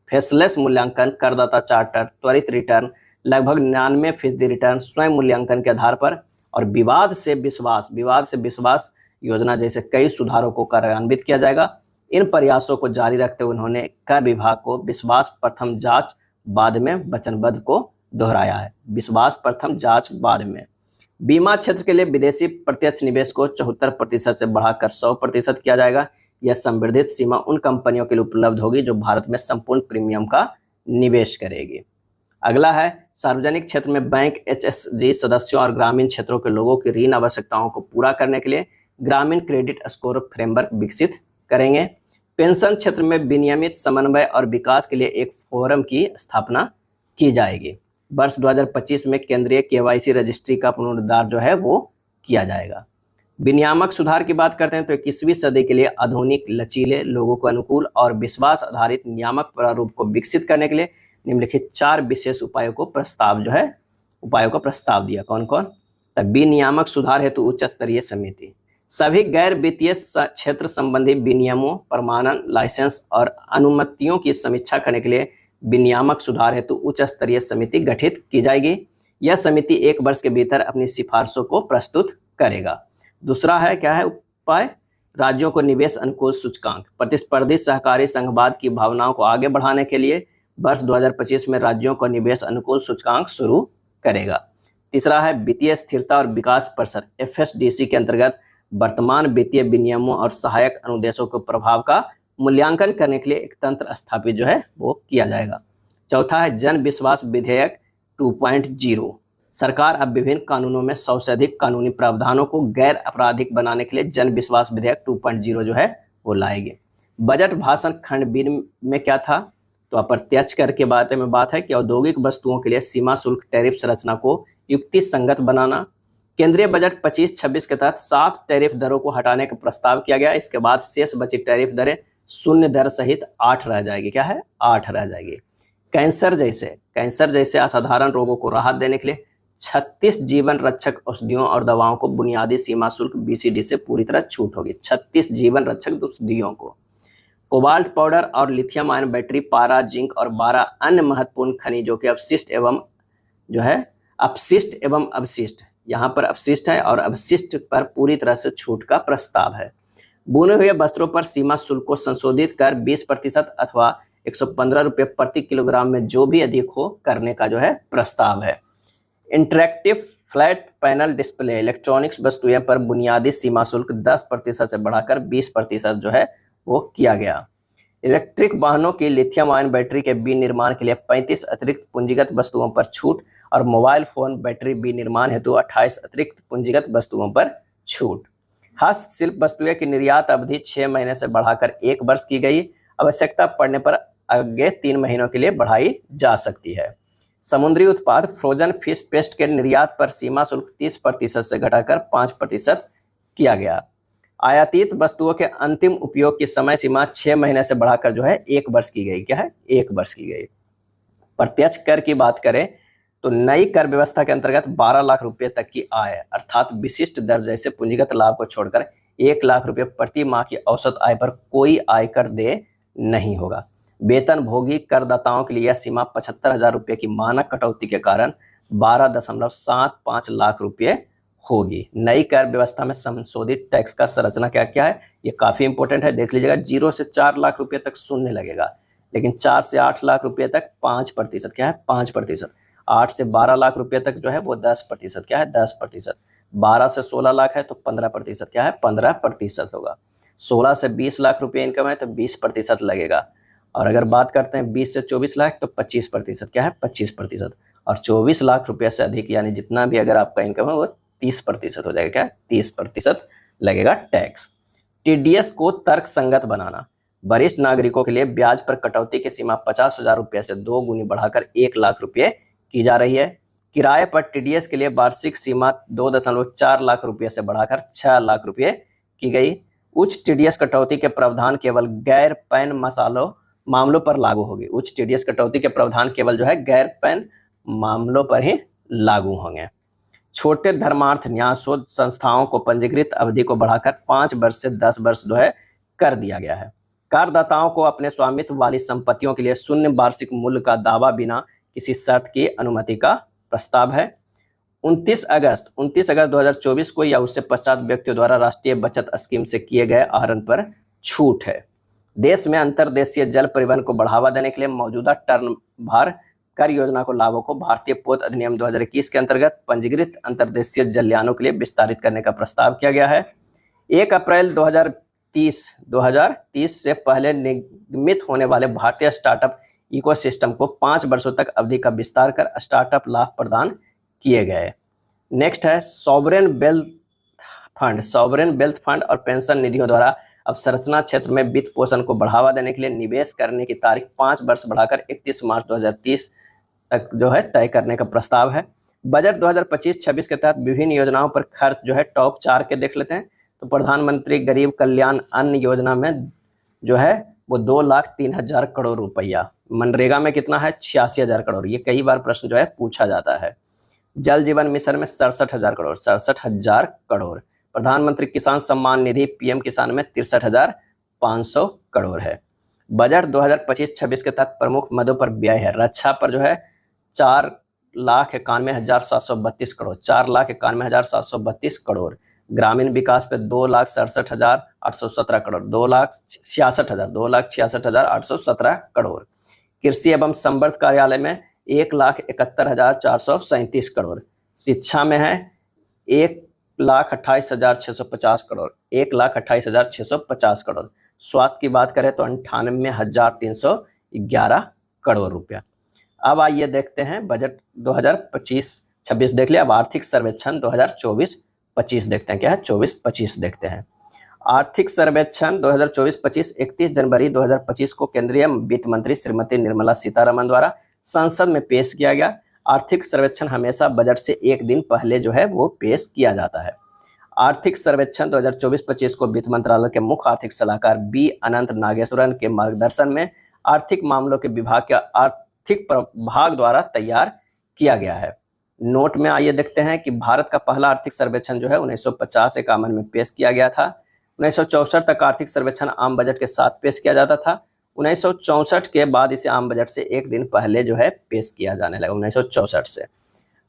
फेसलेस मूल्यांकन, करदाता चार्टर, त्वरित रिटर्न, लगभग 99% रिटर्न, स्वयं मूल्यांकन के आधार पर और विवाद से विश्वास योजना जैसे कई सुधारों को कार्यान्वित किया जाएगा। इन प्रयासों को जारी रखते हुए उन्होंने कर विभाग को विश्वास प्रथम जांच बाद में वचनबद्ध को दोहराया है। विश्वास प्रथम जांच बाद में। बीमा क्षेत्र के लिए विदेशी प्रत्यक्ष निवेश को 74% से बढ़ाकर 100% किया जाएगा। यह संवर्धित सीमा उन कंपनियों के लिए उपलब्ध होगी जो भारत में संपूर्ण प्रीमियम का निवेश करेगी। अगला है सार्वजनिक क्षेत्र में बैंक, एचएसजी सदस्यों और ग्रामीण क्षेत्रों के लोगों की ऋण आवश्यकताओं को पूरा करने के लिए ग्रामीण क्रेडिट स्कोर फ्रेमवर्क विकसित करेंगे। पेंशन क्षेत्र में विनियमित समन्वय और विकास के लिए एक फोरम की स्थापना की जाएगी। वर्ष 2025 में केंद्रीय केवाईसी रजिस्ट्री का पुनरुद्धार जो है वो किया जाएगा। विनियामक सुधार की बात करते हैं तो 21वीं सदी के लिए आधुनिक, लचीले, लोगों को अनुकूल और विश्वास आधारित नियामक प्रारूप को विकसित करने के लिए निम्नलिखित 4 विशेष उपायों का प्रस्ताव दिया। कौन कौन? तब विनियामक सुधार हेतु उच्च स्तरीय समिति सभी गैर वित्तीय क्षेत्र संबंधी विनियमों, प्रमाणन, लाइसेंस और अनुमतियों की समीक्षा करने के लिए विनियामक सुधार हेतु उच्च स्तरीय समिति गठित की जाएगी। यह समिति 1 वर्ष के भीतर अपनी सिफारिशों को प्रस्तुत करेगा। दूसरा है क्या है उपाय? राज्यों को निवेश अनुकूल सूचकांक, प्रतिस्पर्धी सहकारी संघवाद की भावनाओं को आगे बढ़ाने के लिए वर्ष 2025 में राज्यों को निवेश अनुकूल सूचकांक शुरू करेगा। तीसरा है वित्तीय स्थिरता और विकास परिषद, एफएसडीसी के अंतर्गत वर्तमान वित्तीय विनियमों और सहायक अनुदेशों के प्रभाव का मूल्यांकन करने के लिए एक तंत्र स्थापित जो है वो किया जाएगा। चौथा है जन विश्वास विधेयक 2.0। सरकार अब विभिन्न कानूनों में 100 से अधिक कानूनी प्रावधानों को गैर आपराधिक बनाने के लिए जन विश्वास विधेयक 2.0 जो है वो लाएगी। बजट भाषण खंड बी में क्या था? तो अप्रत्यक्ष कर के बारे में बात है कि औद्योगिक वस्तुओं के लिए सीमा शुल्क टैरिफ संरचना को युक्ति संगत बनाना। केंद्रीय बजट 25-26 के तहत 7 टैरिफ दरों को हटाने का प्रस्ताव किया गया। इसके बाद शेष बची टैरिफ दरें शून्य दर सहित 8 रह जाएगी। क्या है? 8 रह जाएगी। कैंसर जैसे असाधारण रोगों को राहत देने के लिए 36 जीवन रक्षक औषधियों और दवाओं को बुनियादी सीमा शुल्क बीसीडी से पूरी तरह छूट होगी। 36 जीवन रक्षक औषधियों को। कोबाल्ट पाउडर और लिथियम आयन बैटरी, पारा, जिंक और 12 अन्य महत्वपूर्ण खनिजों के अपशिष्ट एवं अवशिष्ट, यहाँ पर अपशिष्ट है और अवशिष्ट पर पूरी तरह से छूट का प्रस्ताव है। बुने हुए वस्त्रों पर सीमा शुल्क को संशोधित कर 20% अथवा 115 रुपये प्रति किलोग्राम में जो भी अधिक हो करने का जो है प्रस्ताव है। Interactive flat panel display electronics वस्तुएं पर बुनियादी सीमा शुल्क 10% से बढ़ाकर 20% जो है वो किया गया। इलेक्ट्रिक वाहनों की लिथियम आयन बैटरी के विनिर्माण के लिए 35 अतिरिक्त पूंजीगत वस्तुओं पर छूट और मोबाइल फोन बैटरी विनिर्माण हेतु 28 अतिरिक्त पूंजीगत वस्तुओं पर छूट। हस्तशिल्प वस्तुएं की निर्यात अवधि 6 महीने से बढ़ाकर 1 वर्ष की गई। आवश्यकता पड़ने पर आगे 3 महीनों के लिए बढ़ाई जा सकती है। समुद्री उत्पाद फ्रोजन फिश पेस्ट के निर्यात पर सीमा शुल्क 30% से घटाकर 5% किया गया। आयातित वस्तुओं के अंतिम उपयोग की समय सीमा 6 महीने से बढ़ाकर जो है 1 वर्ष की गई। क्या है? 1 वर्ष की गई। प्रत्यक्ष कर की बात करें तो नई कर व्यवस्था के अंतर्गत 12 लाख रुपए तक की आय अर्थात विशिष्ट दर जैसे पूंजीगत लाभ को छोड़कर 1 लाख रुपए प्रति माह की औसत आय पर कोई आयकर देय नहीं होगा। वेतन भोगी करदाताओं के लिए यह सीमा 75,000 रुपये की मानक कटौती के कारण 12.75 लाख रुपये होगी। नई कर व्यवस्था में संशोधित टैक्स का संरचना क्या क्या है, ये काफी इंपॉर्टेंट है, देख लीजिएगा। 0 से 4 लाख रुपए तक शून्य लगेगा, लेकिन 4 से 8 लाख रुपए तक 5%, क्या है 5%। 8 से 12 लाख रुपए तक जो है वो 10%, क्या है 10%। 12 से 16 लाख है तो 15%, क्या है 15% होगा। 16 से 20 लाख रुपए इनकम है तो 20% लगेगा। और अगर बात करते हैं 20 से 24 लाख तो 25%, क्या है 25%। और 24 लाख रुपए से अधिक यानी जितना भी अगर आपका इनकम है वो 30% हो जाएगा, क्या 30% लगेगा टैक्स। टीडीएस को तर्क संगत बनाना। वरिष्ठ नागरिकों के लिए ब्याज पर कटौती की सीमा 50,000 रुपये से 2 गुनी बढ़ाकर 1 लाख रुपये की जा रही है। किराए पर टीडीएस के लिए वार्षिक सीमा 2.4 लाख रुपये से बढ़ाकर 6 लाख रुपये की गई। उच्च टीडीएस कटौती के प्रावधान केवल गैर पैन मामलों पर लागू होगी। उच्च टीडीएस कटौती के प्रावधान केवल जो है गैर पैन मामलों पर ही लागू होंगे। छोटे धर्मार्थ न्यासोध संस्थाओं को पंजीकृत अवधि को बढ़ाकर 5 वर्ष से 10 वर्ष जो है कर दिया गया है। करदाताओं को अपने स्वामित्व वाली संपत्तियों के लिए शून्य वार्षिक मूल्य का दावा बिना किसी शर्त की अनुमति का प्रस्ताव है। 29 अगस्त 2024 को या उससे पश्चात व्यक्तियों द्वारा राष्ट्रीय बचत स्कीम से किए गए आहरण पर छूट है। देश में अंतर्देशीय जल परिवहन को बढ़ावा देने के लिए मौजूदा टर्न भार कर योजना को लाभों को भारतीय पोत अधिनियम 2021 के अंतर्गत पंजीकृत अंतर्देशीय जलयानों के लिए विस्तारित करने का प्रस्ताव किया गया है। 1 अप्रैल 2030 से पहले निर्मित होने वाले भारतीय स्टार्टअप इकोसिस्टम को 5 वर्षों तक अवधि का विस्तार कर स्टार्टअप लाभ प्रदान किए गए। नेक्स्ट है सॉवरेन वेल्थ फंड और पेंशन निधियों द्वारा अब संरचना क्षेत्र में वित्त पोषण को बढ़ावा देने के लिए निवेश करने की तारीख 5 वर्ष बढ़ाकर 31 मार्च 2030 तक जो है तय करने का प्रस्ताव है। बजट 2025-26 के तहत विभिन्न योजनाओं पर खर्च जो है टॉप 4 के देख लेते हैं। तो प्रधानमंत्री गरीब कल्याण अन्न योजना में जो है वो 2,03,000 करोड़ रुपया। मनरेगा में कितना है 86,000 करोड़, ये कई बार प्रश्न जो है पूछा जाता है। जल जीवन मिशन में 67,000 करोड़। प्रधानमंत्री किसान सम्मान निधि पीएम किसान में 63,500 करोड़ है। बजट 2025-26 के तहत प्रमुख मदों पर व्यय है। रक्षा पर जो है 4,91,732 करोड़, 4,91,732 करोड़। ग्रामीण विकास पे 2,67,817 करोड़, 2,66,817 करोड़। कृषि एवं संवर्ध कार्यालय में 1,71,437 करोड़। शिक्षा में है 1,28,650 करोड़, 1,28,650 करोड़। स्वास्थ्य की बात करें तो 98,311 करोड़ रुपया। अब आइए देखते हैं बजट 2025-26 देख लिया। अब आर्थिक सर्वेक्षण 2024-25 देखते हैं, क्या है 24-25 देखते हैं। आर्थिक सर्वेक्षण 2024-25 31 जनवरी 2025 को केंद्रीय वित्त मंत्री श्रीमती निर्मला सीतारमण द्वारा संसद में पेश किया गया। आर्थिक सर्वेक्षण हमेशा बजट से एक दिन पहले जो है वो पेश किया जाता है। आर्थिक सर्वेक्षण 2024-25 को वित्त मंत्रालय के मुख्य आर्थिक सलाहकार बी अनंत नागेश्वरन के मार्गदर्शन में आर्थिक मामलों के विभाग के आर्थिक प्रभाग द्वारा तैयार किया गया है। नोट में आइए देखते हैं कि भारत का पहला आर्थिक सर्वेक्षण जो है 1950-51 में पेश किया गया था। 1964 तक आर्थिक सर्वेक्षण आम बजट के साथ पेश किया जाता था। 1964 के बाद इसे आम बजट से एक दिन पहले जो है पेश किया जाने लगा, 1964 से।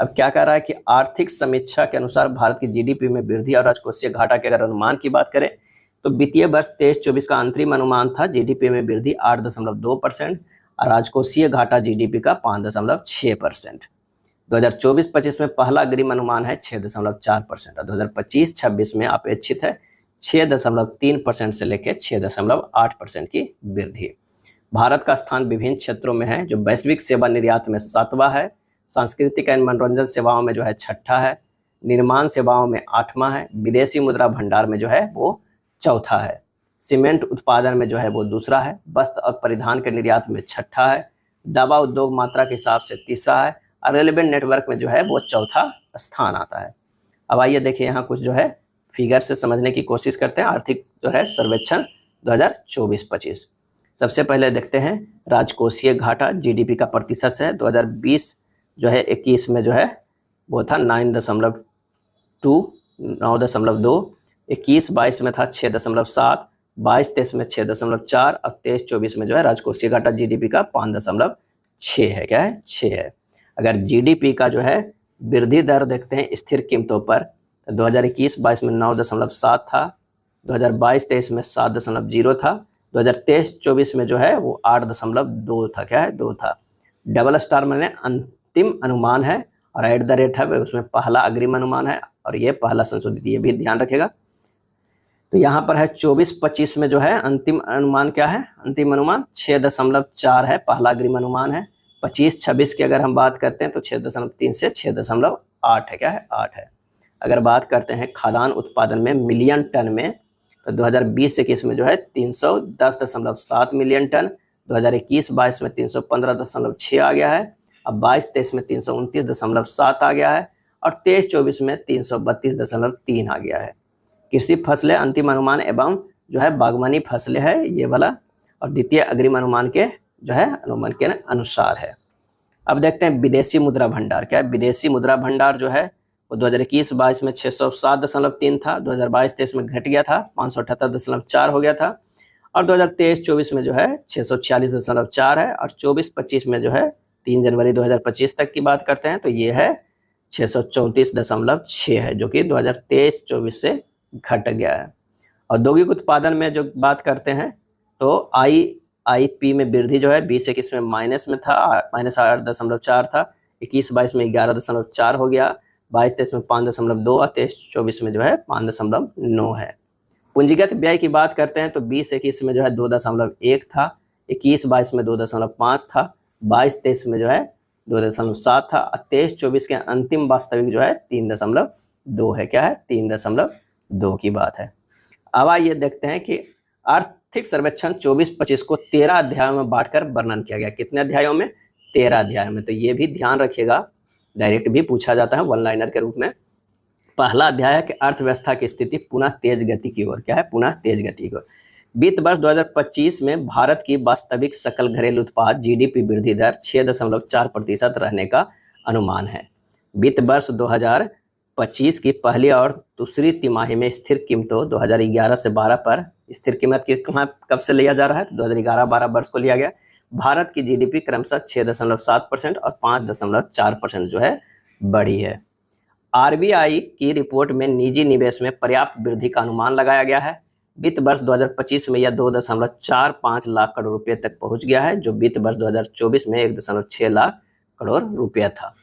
अब क्या कह रहा है कि आर्थिक समीक्षा के अनुसार भारत की जीडीपी में वृद्धि और राजकोषीय घाटा के अगर अनुमान की बात करें तो वित्तीय वर्ष 23-24 का अंतरिम अनुमान था जीडीपी में वृद्धि 8.2% और राजकोषीय घाटा जीडीपी का 5.6%। 2024-25 में पहला अग्रिम अनुमान है 6.4% और 2025-26 में अपेक्षित है 6.3% से लेकर 6.8% की वृद्धि। भारत का स्थान विभिन्न क्षेत्रों में है, जो वैश्विक सेवा निर्यात में 7वां है, सांस्कृतिक एवं मनोरंजन सेवाओं में जो है 6ठा है, निर्माण सेवाओं में 8वां है, विदेशी मुद्रा भंडार में जो है वो 4था है, सीमेंट उत्पादन में जो है वो 2रा है, वस्त्र और परिधान के निर्यात में 6ठा है, दवा उद्योग मात्रा के हिसाब से 3रा है और रेलवे नेटवर्क में जो है वो 4था स्थान आता है। अब आइए देखिए यहाँ कुछ जो है फिगर से समझने की कोशिश करते हैं आर्थिक जो है सर्वेक्षण 2024-25। सबसे पहले देखते हैं राजकोषीय घाटा जीडीपी का प्रतिशत है। 2020 जो है 21 में जो है वो था 9.2, 21-22 में था 6.7, 22-23 में 6.4 और 23-24 में जो है राजकोषीय घाटा जीडीपी का 5.6 है, क्या है 6 है। अगर जीडीपी का जो है वृद्धि दर देखते हैं स्थिर कीमतों पर, तो 2021-22 में 9.7 था, 2022-23 में 7.0 था, 2023-24 में जो है वो 8.2 था। क्या है? 2 था। डबल स्टार माने अंतिम अनुमान है, और एट द रेट है उसमें पहला अग्रिम अनुमान है, और ये पहला संशोधित, ये भी ध्यान रखेगा। तो यहाँ पर है 24-25 में जो है अंतिम अनुमान क्या है? अंतिम अनुमान 6.4 है, पहला अग्रिम अनुमान है। 25-26 की अगर हम बात करते हैं तो 6.3 से 6.8 है। क्या है? 8 है। अगर बात करते हैं खाद्यान्न उत्पादन में मिलियन टन में, तो 2020-21 में जो है 310.7 मिलियन टन, 2021-22 में 315.6 आ गया है, अब 22-23 में 329.7 आ गया है, और 23-24 में 332.3 आ गया है। कृषि फसलें अंतिम अनुमान एवं जो है बागवानी फसलें है ये वाला, और द्वितीय अग्रिम अनुमान के जो है अनुमान के अनुसार है। अब देखते हैं विदेशी मुद्रा भंडार। क्या है? विदेशी मुद्रा भंडार जो है वो 2021-22 में 607.3 था, 2022-23 में घट गया था, 578.4 हो गया था, और 2023-24 में जो है 646.4 है, और 24-25 में जो है 3 जनवरी 2025 तक की बात करते हैं तो ये है 634.6 है, जो कि 2023-24 से घट गया है। औद्योगिक उत्पादन में जो बात करते हैं तो आईआईपी में वृद्धि जो है 20-21 में माइनस में था, -8.4 था, 21-22 में 11.4 हो गया, 22-23 में 5.2, और 23-24 में जो है 5.9 है। पूंजीगत व्यय की बात करते हैं तो 20-21 में जो है 2.1 था, 21-22 में 2.5 था, 22-23 में जो है 2.7 था, और 23-24 के अंतिम वास्तविक जो है 3.2 है। क्या है? 3.2 की बात है। अब आइए देखते हैं कि आर्थिक सर्वेक्षण 24-25 को 13 अध्यायों में बांटकर वर्णन किया गया। कितने अध्यायों में? 13 अध्यायों में। तो ये भी ध्यान रखिएगा, डायरेक्ट भी पूछा जाता है वन लाइनर के रूप में। पहला अध्याय है कि अर्थव्यवस्था की स्थिति पुनः तेज गति की ओर। क्या है? पुनः तेज गति की ओर। वित्त वर्ष 2025 में भारत की वास्तविक सकल घरेलू उत्पाद जीडीपी वृद्धि दर 6.4% रहने का अनुमान है। वित्त वर्ष 2025 की पहली और दूसरी तिमाही में स्थिर कीमतों 2011 से 12 पर, स्थिर कीमत की कब से लिया जा रहा है? 2011-12 वर्ष को लिया गया। भारत की जीडीपी क्रमशः 6.7% और 5.4% जो है बढ़ी है। आरबीआई की रिपोर्ट में निजी निवेश में पर्याप्त वृद्धि का अनुमान लगाया गया है। वित्त वर्ष 2025 में यह 2.45 लाख करोड़ रुपए तक पहुंच गया है, जो वित्त वर्ष 2024 में 1.6 लाख करोड़ रुपया था।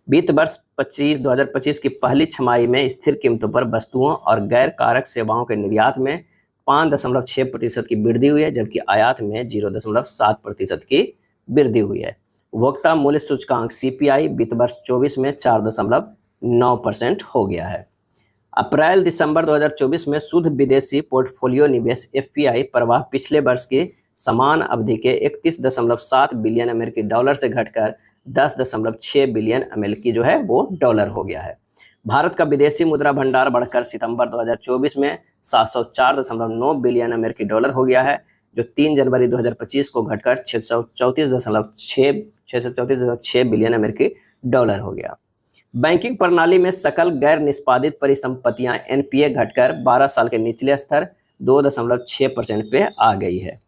वित्त वर्ष 2025 की पहली छमाही में स्थिर कीमतों पर वस्तुओं और गैर कारक सेवाओं के निर्यात में 5.6% की वृद्धि हुई है, जबकि आयात में 0.7% की वृद्धि हुई है। उपभोक्ता मूल्य सूचकांक सीपीआई वित्त वर्ष 24 में 4.9% हो गया है। अप्रैल दिसंबर 2024 में शुद्ध विदेशी पोर्टफोलियो निवेश एफपीआई प्रवाह पिछले वर्ष की समान अवधि के 31.7 बिलियन अमेरिकी डॉलर से घटकर 10.6 बिलियन अमेरिकी जो है वो डॉलर हो गया है। भारत का विदेशी मुद्रा भंडार बढ़कर सितंबर 2024 में 704.9 बिलियन अमेरिकी डॉलर हो गया है, जो 3 जनवरी 2025 को घटकर 634.6 बिलियन अमेरिकी डॉलर हो गया। बैंकिंग प्रणाली में सकल गैर निष्पादित परिसंपत्तियां एनपीए घटकर 12 साल के निचले स्तर 2.6% पे आ गई है।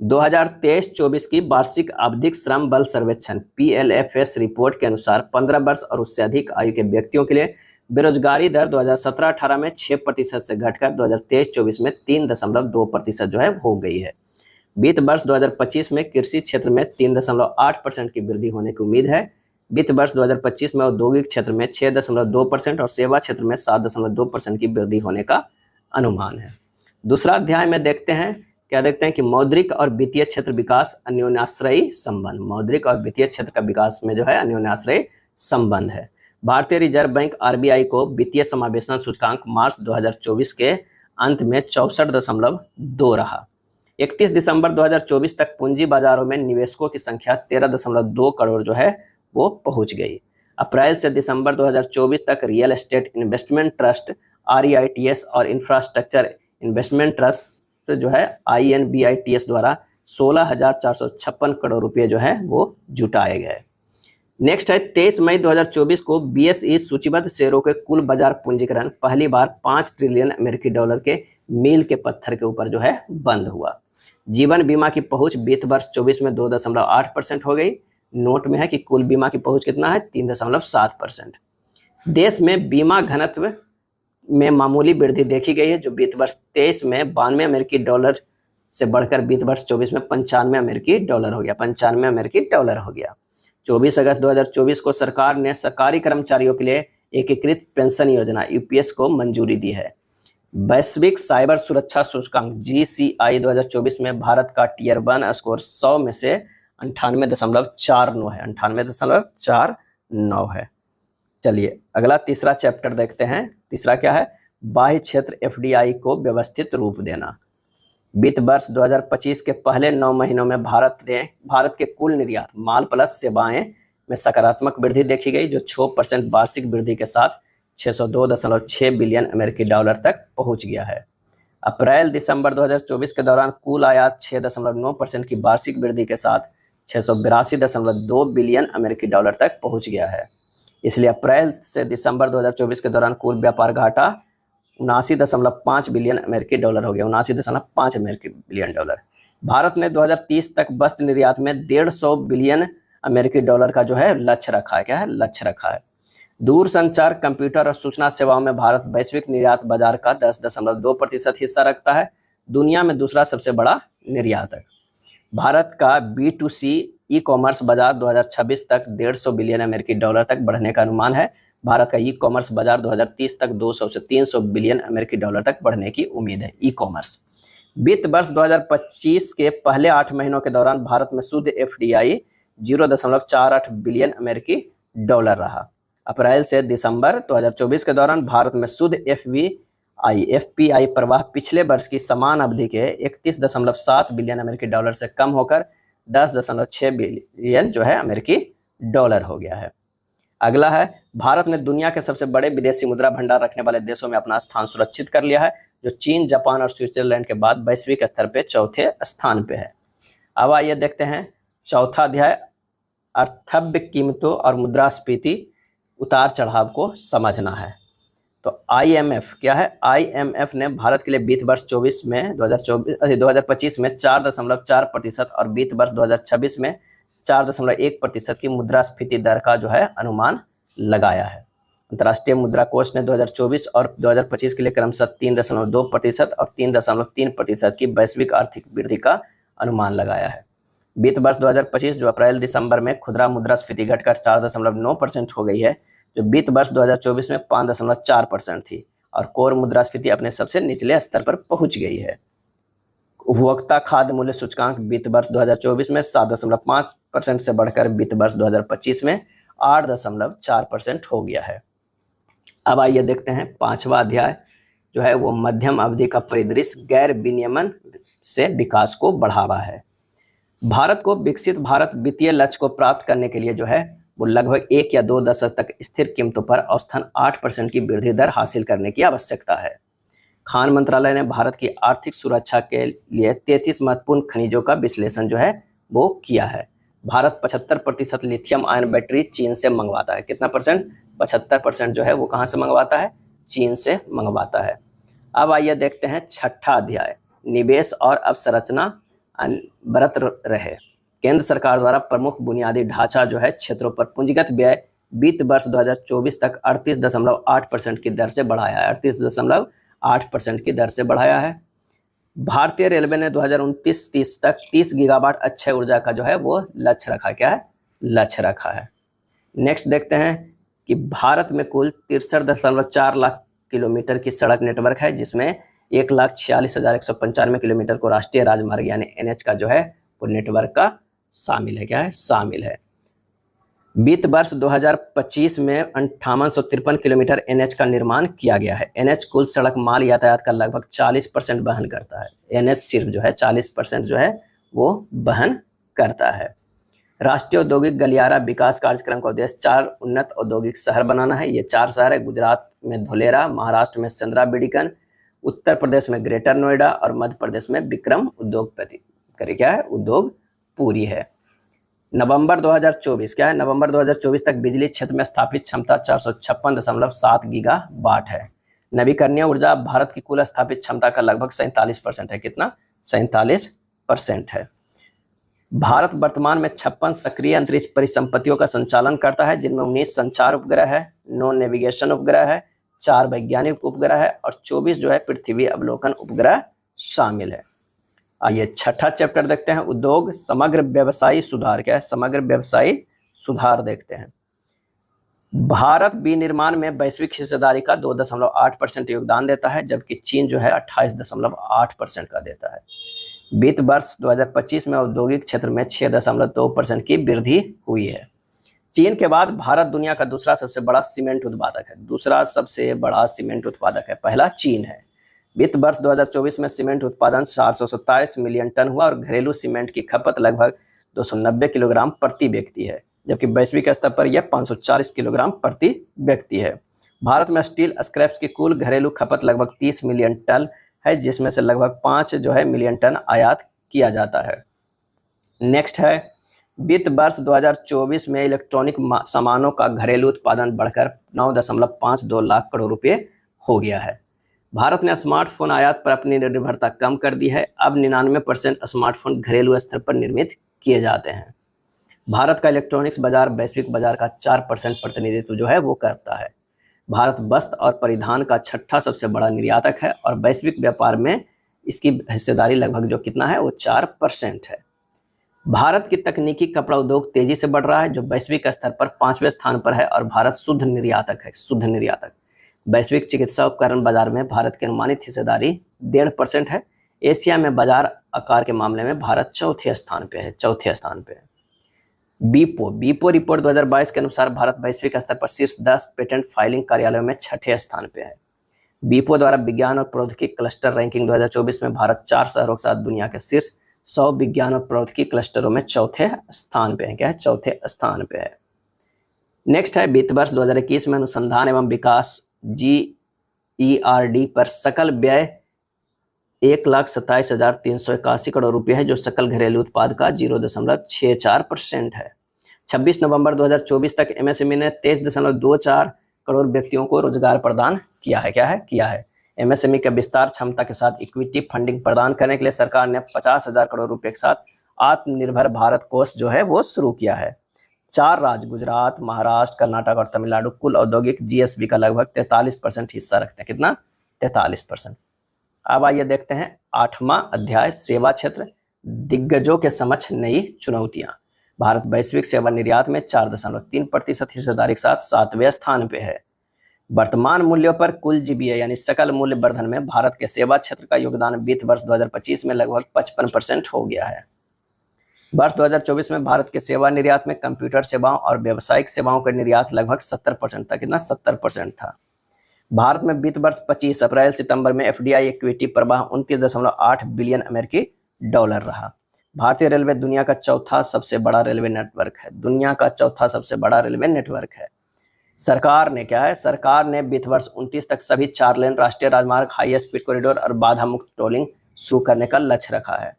2023-24 की वार्षिक आवधिक श्रम बल सर्वेक्षण पीएलएफएस रिपोर्ट के अनुसार 15 वर्ष और उससे अधिक आयु के व्यक्तियों के लिए बेरोजगारी दर 2017-18 में 6% से घटकर 2023-24 में 3.2% जो है हो गई है। वित्त वर्ष 2025 में कृषि क्षेत्र में 3.8% की वृद्धि होने की उम्मीद है। वित्त वर्ष 2025 में औद्योगिक क्षेत्र में 6.2% और सेवा क्षेत्र में 7.2% की वृद्धि होने का अनुमान है। दूसरा अध्याय में देखते हैं, क्या देखते हैं कि मौद्रिक और वित्तीय क्षेत्र विकास अन्योन्याश्रयी संबंध। मौद्रिक और वित्तीय क्षेत्र का विकास में जो है अन्योन्याश्रयी संबंध है। भारतीय रिजर्व बैंक आरबीआई को वित्तीय समावेशन सूचकांक मार्च 2024 के अंत में 64.2 रहा। 31 दिसंबर 2024 तक पूंजी बाजारों में निवेशकों की संख्या 13.2 करोड़ जो है वो पहुंच गई। अप्रैल से दिसंबर 2024 तक रियल एस्टेट इन्वेस्टमेंट ट्रस्ट आरईआईटीएस और इंफ्रास्ट्रक्चर इन्वेस्टमेंट ट्रस्ट जो है आईएनबीआईटीएस द्वारा 16,456 करोड़ रुपए जो है वो जुटाए गए। नेक्स्ट है 23 मई 2024 को बीएसई सूचीबद्ध शेयरों के कुल बाजार पूंजीकरण पहली बार 5 ट्रिलियन अमेरिकी डॉलर के मील के पत्थर के ऊपर जो है बंद हुआ। जीवन बीमा की पहुंच वित्त वर्ष 24 में 2.8% हो गई। नोट में है कि कुल बीमा की पहुंच कितना है, 3.7%। देश में बीमा घनत्व में मामूली वृद्धि देखी गई है, जो वित्त वर्ष 23 में 92 अमेरिकी डॉलर से बढ़कर वित्त वर्ष 24 में 95 अमेरिकी डॉलर हो गया, 95 अमेरिकी डॉलर हो गया। 24 अगस्त 2024 को सरकार ने सरकारी कर्मचारियों के लिए एकीकृत पेंशन योजना यूपीएस को मंजूरी दी है। वैश्विक साइबर सुरक्षा सूचकांक GCI 2024 में भारत का टियर 1 स्कोर 100 में से 98.49 है, 98.49 है। चलिए अगला तीसरा चैप्टर देखते हैं। तीसरा क्या है, बाह्य क्षेत्र FDI को व्यवस्थित रूप देना। वित्त वर्ष 2025 के पहले 9 महीनों में भारत के कुल निर्यात माल प्लस सेवाएं में सकारात्मक वृद्धि देखी गई, जो 6% वार्षिक वृद्धि के साथ 602.6 बिलियन अमेरिकी डॉलर तक पहुंच गया है। अप्रैल दिसंबर 2024 के दौरान कुल आयात 6.9% की वार्षिक वृद्धि के साथ 682.2 बिलियन अमेरिकी डॉलर तक पहुंच गया है। इसलिए अप्रैल से दिसंबर 2024 के दौरान कुल व्यापार घाटा 79.5 बिलियन अमेरिकी डॉलर हो गया, 79.5 अमेरिकी बिलियन डॉलर। भारत ने 2030 तक वस्त्र निर्यात में 150 बिलियन अमेरिकी डॉलर का जो है लक्ष्य रखा है। क्या है, लक्ष्य रखा है। दूरसंचार, कंप्यूटर और सूचना सेवाओं में भारत वैश्विक निर्यात बाजार का 10.2% हिस्सा रखता है, दुनिया में दूसरा सबसे बड़ा निर्यातक। भारत का B2C ई कॉमर्स बाजार 2026 तक 150 बिलियन अमेरिकी डॉलर तक बढ़ने का अनुमान है। भारत का ई कॉमर्स बाजार 2030 तक 200 से 300 बिलियन अमेरिकी डॉलर तक बढ़ने की उम्मीद है। ई कॉमर्स वित्त वर्ष 2025 के पहले 8 महीनों के दौरान भारत में शुद्ध FDI 0.48 बिलियन अमेरिकी डॉलर रहा। अप्रैल से दिसंबर 2024 के दौरान भारत में शुद्ध FPI प्रवाह पिछले वर्ष की समान अवधि के 31.7 बिलियन अमेरिकी डॉलर से कम होकर 10.6 बिलियन जो है अमेरिकी डॉलर हो गया है। अगला है, भारत ने दुनिया के सबसे बड़े विदेशी मुद्रा भंडार रखने वाले देशों में अपना स्थान सुरक्षित कर लिया है, जो चीन, जापान और स्विट्जरलैंड के बाद वैश्विक स्तर पे चौथे स्थान पे है। अब आइए देखते हैं चौथा अध्याय, अर्थव्य कीमतों और मुद्रास्फीति उतार चढ़ाव को समझना है। तो IMF क्या है, IMF ने भारत के लिए वित्त वर्ष 2025 में 4.4% और वित्त वर्ष 2026 में 4.1% की मुद्रास्फीति दर का जो है अनुमान लगाया है। अंतर्राष्ट्रीय मुद्रा कोष ने 2024 और 2025 के लिए क्रमशः 3.2% और 3.3% की वैश्विक आर्थिक वृद्धि का अनुमान लगाया है। वित्त वर्ष 2025 जो अप्रैल दिसंबर में खुदरा मुद्रास्फीति घटकर 4.9% हो गई है, जो वित्त वर्ष 2024 में 5.4% थी, और कोर मुद्रास्फीति अपने सबसे निचले स्तर पर पहुंच गई है। उपभोक्ता खाद्य मूल्य सूचकांक वित्त वर्ष 2024 में 7.5% से बढ़कर वित्त वर्ष 2025 में 8.4% हो गया है। अब आइए देखते हैं पांचवा अध्याय जो है वो मध्यम अवधि का परिदृश्य गैर विनियमन से विकास को बढ़ावा है। भारत को विकसित भारत वित्तीय लक्ष्य को प्राप्त करने के लिए जो है वो लगभग 1 या 2 दशक तक स्थिर कीमतों पर औसतन 8% की वृद्धि दर हासिल करने की आवश्यकता है। खान मंत्रालय ने भारत की आर्थिक सुरक्षा के लिए 33 महत्वपूर्ण खनिजों का विश्लेषण जो है वो किया है। भारत 75% लिथियम आयन बैटरी चीन से मंगवाता है। कितना परसेंट? 75% जो है वो कहाँ से मंगवाता है? चीन से मंगवाता है। अब आइए देखते हैं छठा अध्याय, निवेश और अवसंरचना बरत रहे। केंद्र सरकार द्वारा प्रमुख बुनियादी ढांचा जो है क्षेत्रों पर पूंजीगत व्यय वित्त वर्ष 2024 तक 38.8% की दर से बढ़ाया है। 38.8% की दर से बढ़ाया है। भारतीय रेलवे ने 2029-30 तक 30 गीगावाट अक्षय ऊर्जा का जो है वो लक्ष्य रखा। क्या है? लक्ष्य रखा है। नेक्स्ट देखते हैं कि भारत में कुल 63.4 लाख किलोमीटर की सड़क नेटवर्क है, जिसमें 1,46,195 किलोमीटर को राष्ट्रीय राजमार्ग यानी NH का जो है वो नेटवर्क का शामिल है। क्या है? शामिल है। वित्त वर्ष 2025 में 5853 किलोमीटर NH का निर्माण किया गया है। NH कुल सड़क माल यातायात का लगभग 40% वहन करता है। NH सिर्फ जो है 40% जो है वो वहन करता है। राष्ट्रीय औद्योगिक गलियारा विकास कार्यक्रम का उद्देश्य 4 उन्नत औद्योगिक शहर बनाना है। ये 4 शहर है, गुजरात में धोलेरा, महाराष्ट्र में चंद्रा बिडिकन, उत्तर प्रदेश में ग्रेटर नोएडा और मध्य प्रदेश में विक्रम क्या है? उद्योगपुरी है। नवंबर 2024 क्या है? नवंबर 2024 तक बिजली क्षेत्र में स्थापित क्षमता 456.7 गीगावाट है। नवीकरणीय ऊर्जा भारत की कुल स्थापित क्षमता का लगभग 47% है। कितना? 47% है। भारत वर्तमान में 56 सक्रिय अंतरिक्ष परिसंपत्तियों का संचालन करता है, जिनमें 19 संचार उपग्रह है, 9 नेविगेशन उपग्रह है, 4 वैज्ञानिक उपग्रह है और 24 जो है पृथ्वी अवलोकन उपग्रह शामिल है। आइए छठा चैप्टर देखते हैं, उद्योग समग्र व्यवसायी सुधार। क्या है? समग्र व्यवसायी सुधार देखते हैं। भारत विनिर्माण में वैश्विक हिस्सेदारी का 2.8% योगदान देता है, जबकि चीन जो है 28.8% का देता है। वित्त वर्ष 2025 में औद्योगिक क्षेत्र में 6.2% की वृद्धि हुई है। चीन के बाद भारत दुनिया का दूसरा सबसे बड़ा सीमेंट उत्पादक है। दूसरा सबसे बड़ा सीमेंट उत्पादक है, पहला चीन है। वित्त वर्ष 2024 में सीमेंट उत्पादन 427 मिलियन टन हुआ और घरेलू सीमेंट की खपत लगभग 290 किलोग्राम प्रति व्यक्ति है, जबकि वैश्विक स्तर पर यह 540 किलोग्राम प्रति व्यक्ति है। भारत में स्टील स्क्रैप्स की कुल घरेलू खपत लगभग 30 मिलियन टन है, जिसमें से लगभग 5 जो है मिलियन टन आयात किया जाता है। नेक्स्ट है, वित्त वर्ष 2024 में इलेक्ट्रॉनिक सामानों का घरेलू उत्पादन बढ़कर 9.52 लाख करोड़ रुपए हो गया है। भारत ने स्मार्टफोन आयात पर अपनी निर्भरता कम कर दी है। अब 99% स्मार्टफोन घरेलू स्तर पर निर्मित किए जाते हैं। भारत का इलेक्ट्रॉनिक्स बाजार वैश्विक बाजार का 4% प्रतिनिधित्व जो है वो करता है। भारत वस्त्र और परिधान का छठा सबसे बड़ा निर्यातक है और वैश्विक व्यापार में इसकी हिस्सेदारी लगभग जो कितना है वो 4% है। भारत की तकनीकी कपड़ा उद्योग तेजी से बढ़ रहा है, जो वैश्विक स्तर पर 5वें स्थान पर है और भारत शुद्ध निर्यातक है, शुद्ध निर्यातक। वैश्विक चिकित्सा उपकरण बाजार में भारत की अनुमानित हिस्सेदारी 1.5% है। एशिया में बाजार आकार के मामले में भारत चौथे स्थान पे है। बीपो रिपोर्ट 2022 के अनुसार भारत वैश्विक स्तर पर शीर्ष 10 पेटेंट फाइलिंग कार्यालयों में छठे स्थान पे है। बीपो द्वारा विज्ञान और प्रौद्योगिकी क्लस्टर रैंकिंग 2024 में भारत 4 शहरों के साथ दुनिया के शीर्ष 100 विज्ञान और प्रौद्योगिकी क्लस्टरों में चौथे स्थान पे है। क्या है? चौथे स्थान पे है। नेक्स्ट है, वित्त वर्ष 2021 में अनुसंधान एवं विकास GERD पर सकल व्यय 1,27,381 करोड़ रुपए है, जो सकल घरेलू उत्पाद का 0.64% है। 26 नवंबर 2024 तक MSME ने 23.24 करोड़ व्यक्तियों को रोजगार प्रदान किया है। क्या है? किया है। MSME के विस्तार क्षमता के साथ इक्विटी फंडिंग प्रदान करने के लिए सरकार ने 50,000 करोड़ रुपए के साथ आत्मनिर्भर भारत कोष जो है वो शुरू किया है। 4 राज्य गुजरात, महाराष्ट्र, कर्नाटक और तमिलनाडु कुल औद्योगिक GSB का लगभग 43% हिस्सा रखते हैं। कितना? 43%। अब आइए देखते हैं 8वां अध्याय, सेवा क्षेत्र, दिग्गजों के समक्ष नई चुनौतियां। भारत वैश्विक सेवा निर्यात में 4.3% हिस्सेदारी के साथ 7वें स्थान पे है। वर्तमान मूल्यों पर कुल GVA यानी सकल मूल्य वर्धन में भारत के सेवा क्षेत्र का योगदान वित्त वर्ष 2025 में लगभग 55% हो गया है। वर्ष 2024 में भारत के सेवा निर्यात में कंप्यूटर सेवाओं और व्यावसायिक सेवाओं का निर्यात लगभग 70% था। कितना? 70% था। भारत में वित्त वर्ष 25 अप्रैल सितंबर में FDI इक्विटी प्रवाह 29.8 बिलियन अमेरिकी डॉलर रहा। भारतीय रेलवे दुनिया का चौथा सबसे बड़ा रेलवे नेटवर्क है। दुनिया का चौथा सबसे बड़ा रेलवे नेटवर्क है। सरकार ने क्या है? सरकार ने वित्त वर्ष 29 तक सभी 4 लेन राष्ट्रीय राजमार्ग, हाई स्पीड कॉरिडोर और बाधा मुक्त टोलिंग शुरू करने का लक्ष्य रखा है।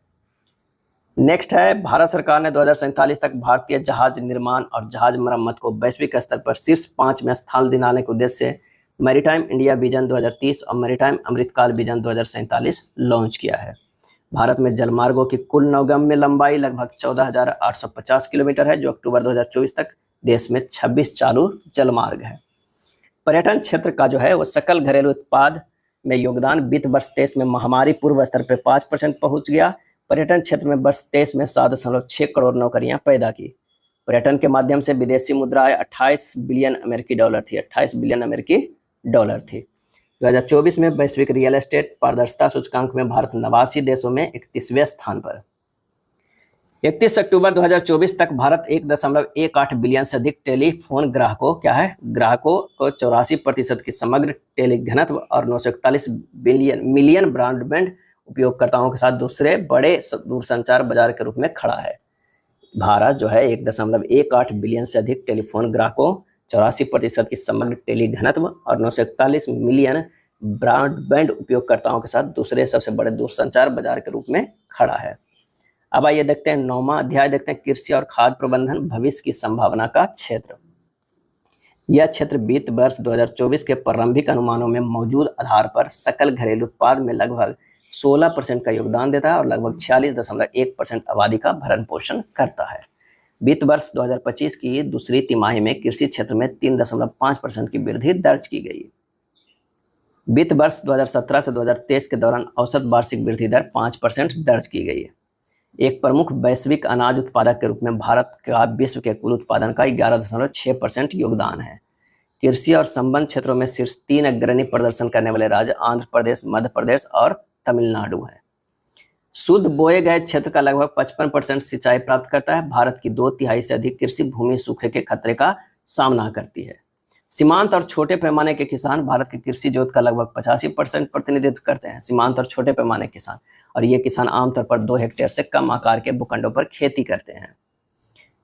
नेक्स्ट है, भारत सरकार ने 2047 तक भारतीय जहाज निर्माण और जहाज मरम्मत को वैश्विक स्तर पर शीर्ष 5 में स्थान दिलाने के उद्देश्य से मैरीटाइम इंडिया विजन 2030 और मैरीटाइम अमृतकाल विजन 2047 लॉन्च किया है। भारत में जलमार्गों की कुल नौगम्य लंबाई लगभग 14,850 किलोमीटर है, जो अक्टूबर 2024 तक देश में 26 चालू जलमार्ग है। पर्यटन क्षेत्र का जो है वो सकल घरेलू उत्पाद में योगदान वित्त वर्ष 23 में महामारी पूर्व स्तर पर 5% पहुंच गया। पर्यटन क्षेत्र में वर्ष 23 में 7.6 करोड़ नौकरियां पैदा की। पर्यटन के माध्यम से विदेशी मुद्रा आय 28 बिलियन अमेरिकी डॉलर थी। 28 बिलियन अमेरिकी डॉलर थी। 2024 में वैश्विक रियल एस्टेट पारदर्शिता सूचकांक में भारत 89 देशों में 31वें स्थान पर। 31 अक्टूबर 2024 तक भारत 1.18 बिलियन से अधिक टेलीफोन ग्राहकों को 84% की समग्र टेली घनत्व और 941 मिलियन ब्रॉडबैंड उपयोगकर्ताओं के साथ दूसरे बड़े दूरसंचार बाजार के रूप में खड़ा है। भारत जो है 1.18 बिलियन से अधिक टेलीफोन ग्राहकों, 84% की समग्र टेली घनत्व और 941 मिलियन ब्रॉडबैंड उपयोगकर्ताओं के साथ दूसरे सबसे बड़े दूरसंचार बाजार के रूप में खड़ा है। अब आइए देखते हैं 9वां अध्याय, देखते हैं कृषि और खाद्य प्रबंधन, भविष्य की संभावना का क्षेत्र। यह क्षेत्र वित्त वर्ष 2024 के प्रारंभिक अनुमानों में मौजूद आधार पर सकल घरेलू उत्पाद में लगभग 16% का योगदान देता है और लगभग 46.1% आबादी का भरण पोषण करता है। वित्त वर्ष 2025 की दूसरी तिमाही में कृषि क्षेत्र में 3.5% की वृद्धि दर्ज की गई। वित्त वर्ष 2017 से 2023 के दौरान औसत वार्षिक वृद्धि दर 5% दर्ज की गई है। एक प्रमुख वैश्विक अनाज उत्पादक के रूप में भारत का विश्व के कुल उत्पादन का 11.6% योगदान है। कृषि और संबंध क्षेत्रों में शीर्ष 3 अग्रणी प्रदर्शन करने वाले राज्य आंध्र प्रदेश, मध्य प्रदेश और तमिलनाडु हैं। शुद्ध बोए गए क्षेत्र का लगभग 55% सिंचाई प्राप्त करता है। भारत की 2/3 से अधिक कृषि भूमि सूखे के खतरे का सामना करती है। सीमांत और छोटे पैमाने के किसान भारत के कृषि जोत का लगभग 85% प्रतिनिधित्व करते हैं। सीमांत और छोटे पैमाने के किसान, और ये किसान आमतौर पर 2 हेक्टेयर से कम आकार के भूखंडों पर खेती करते हैं।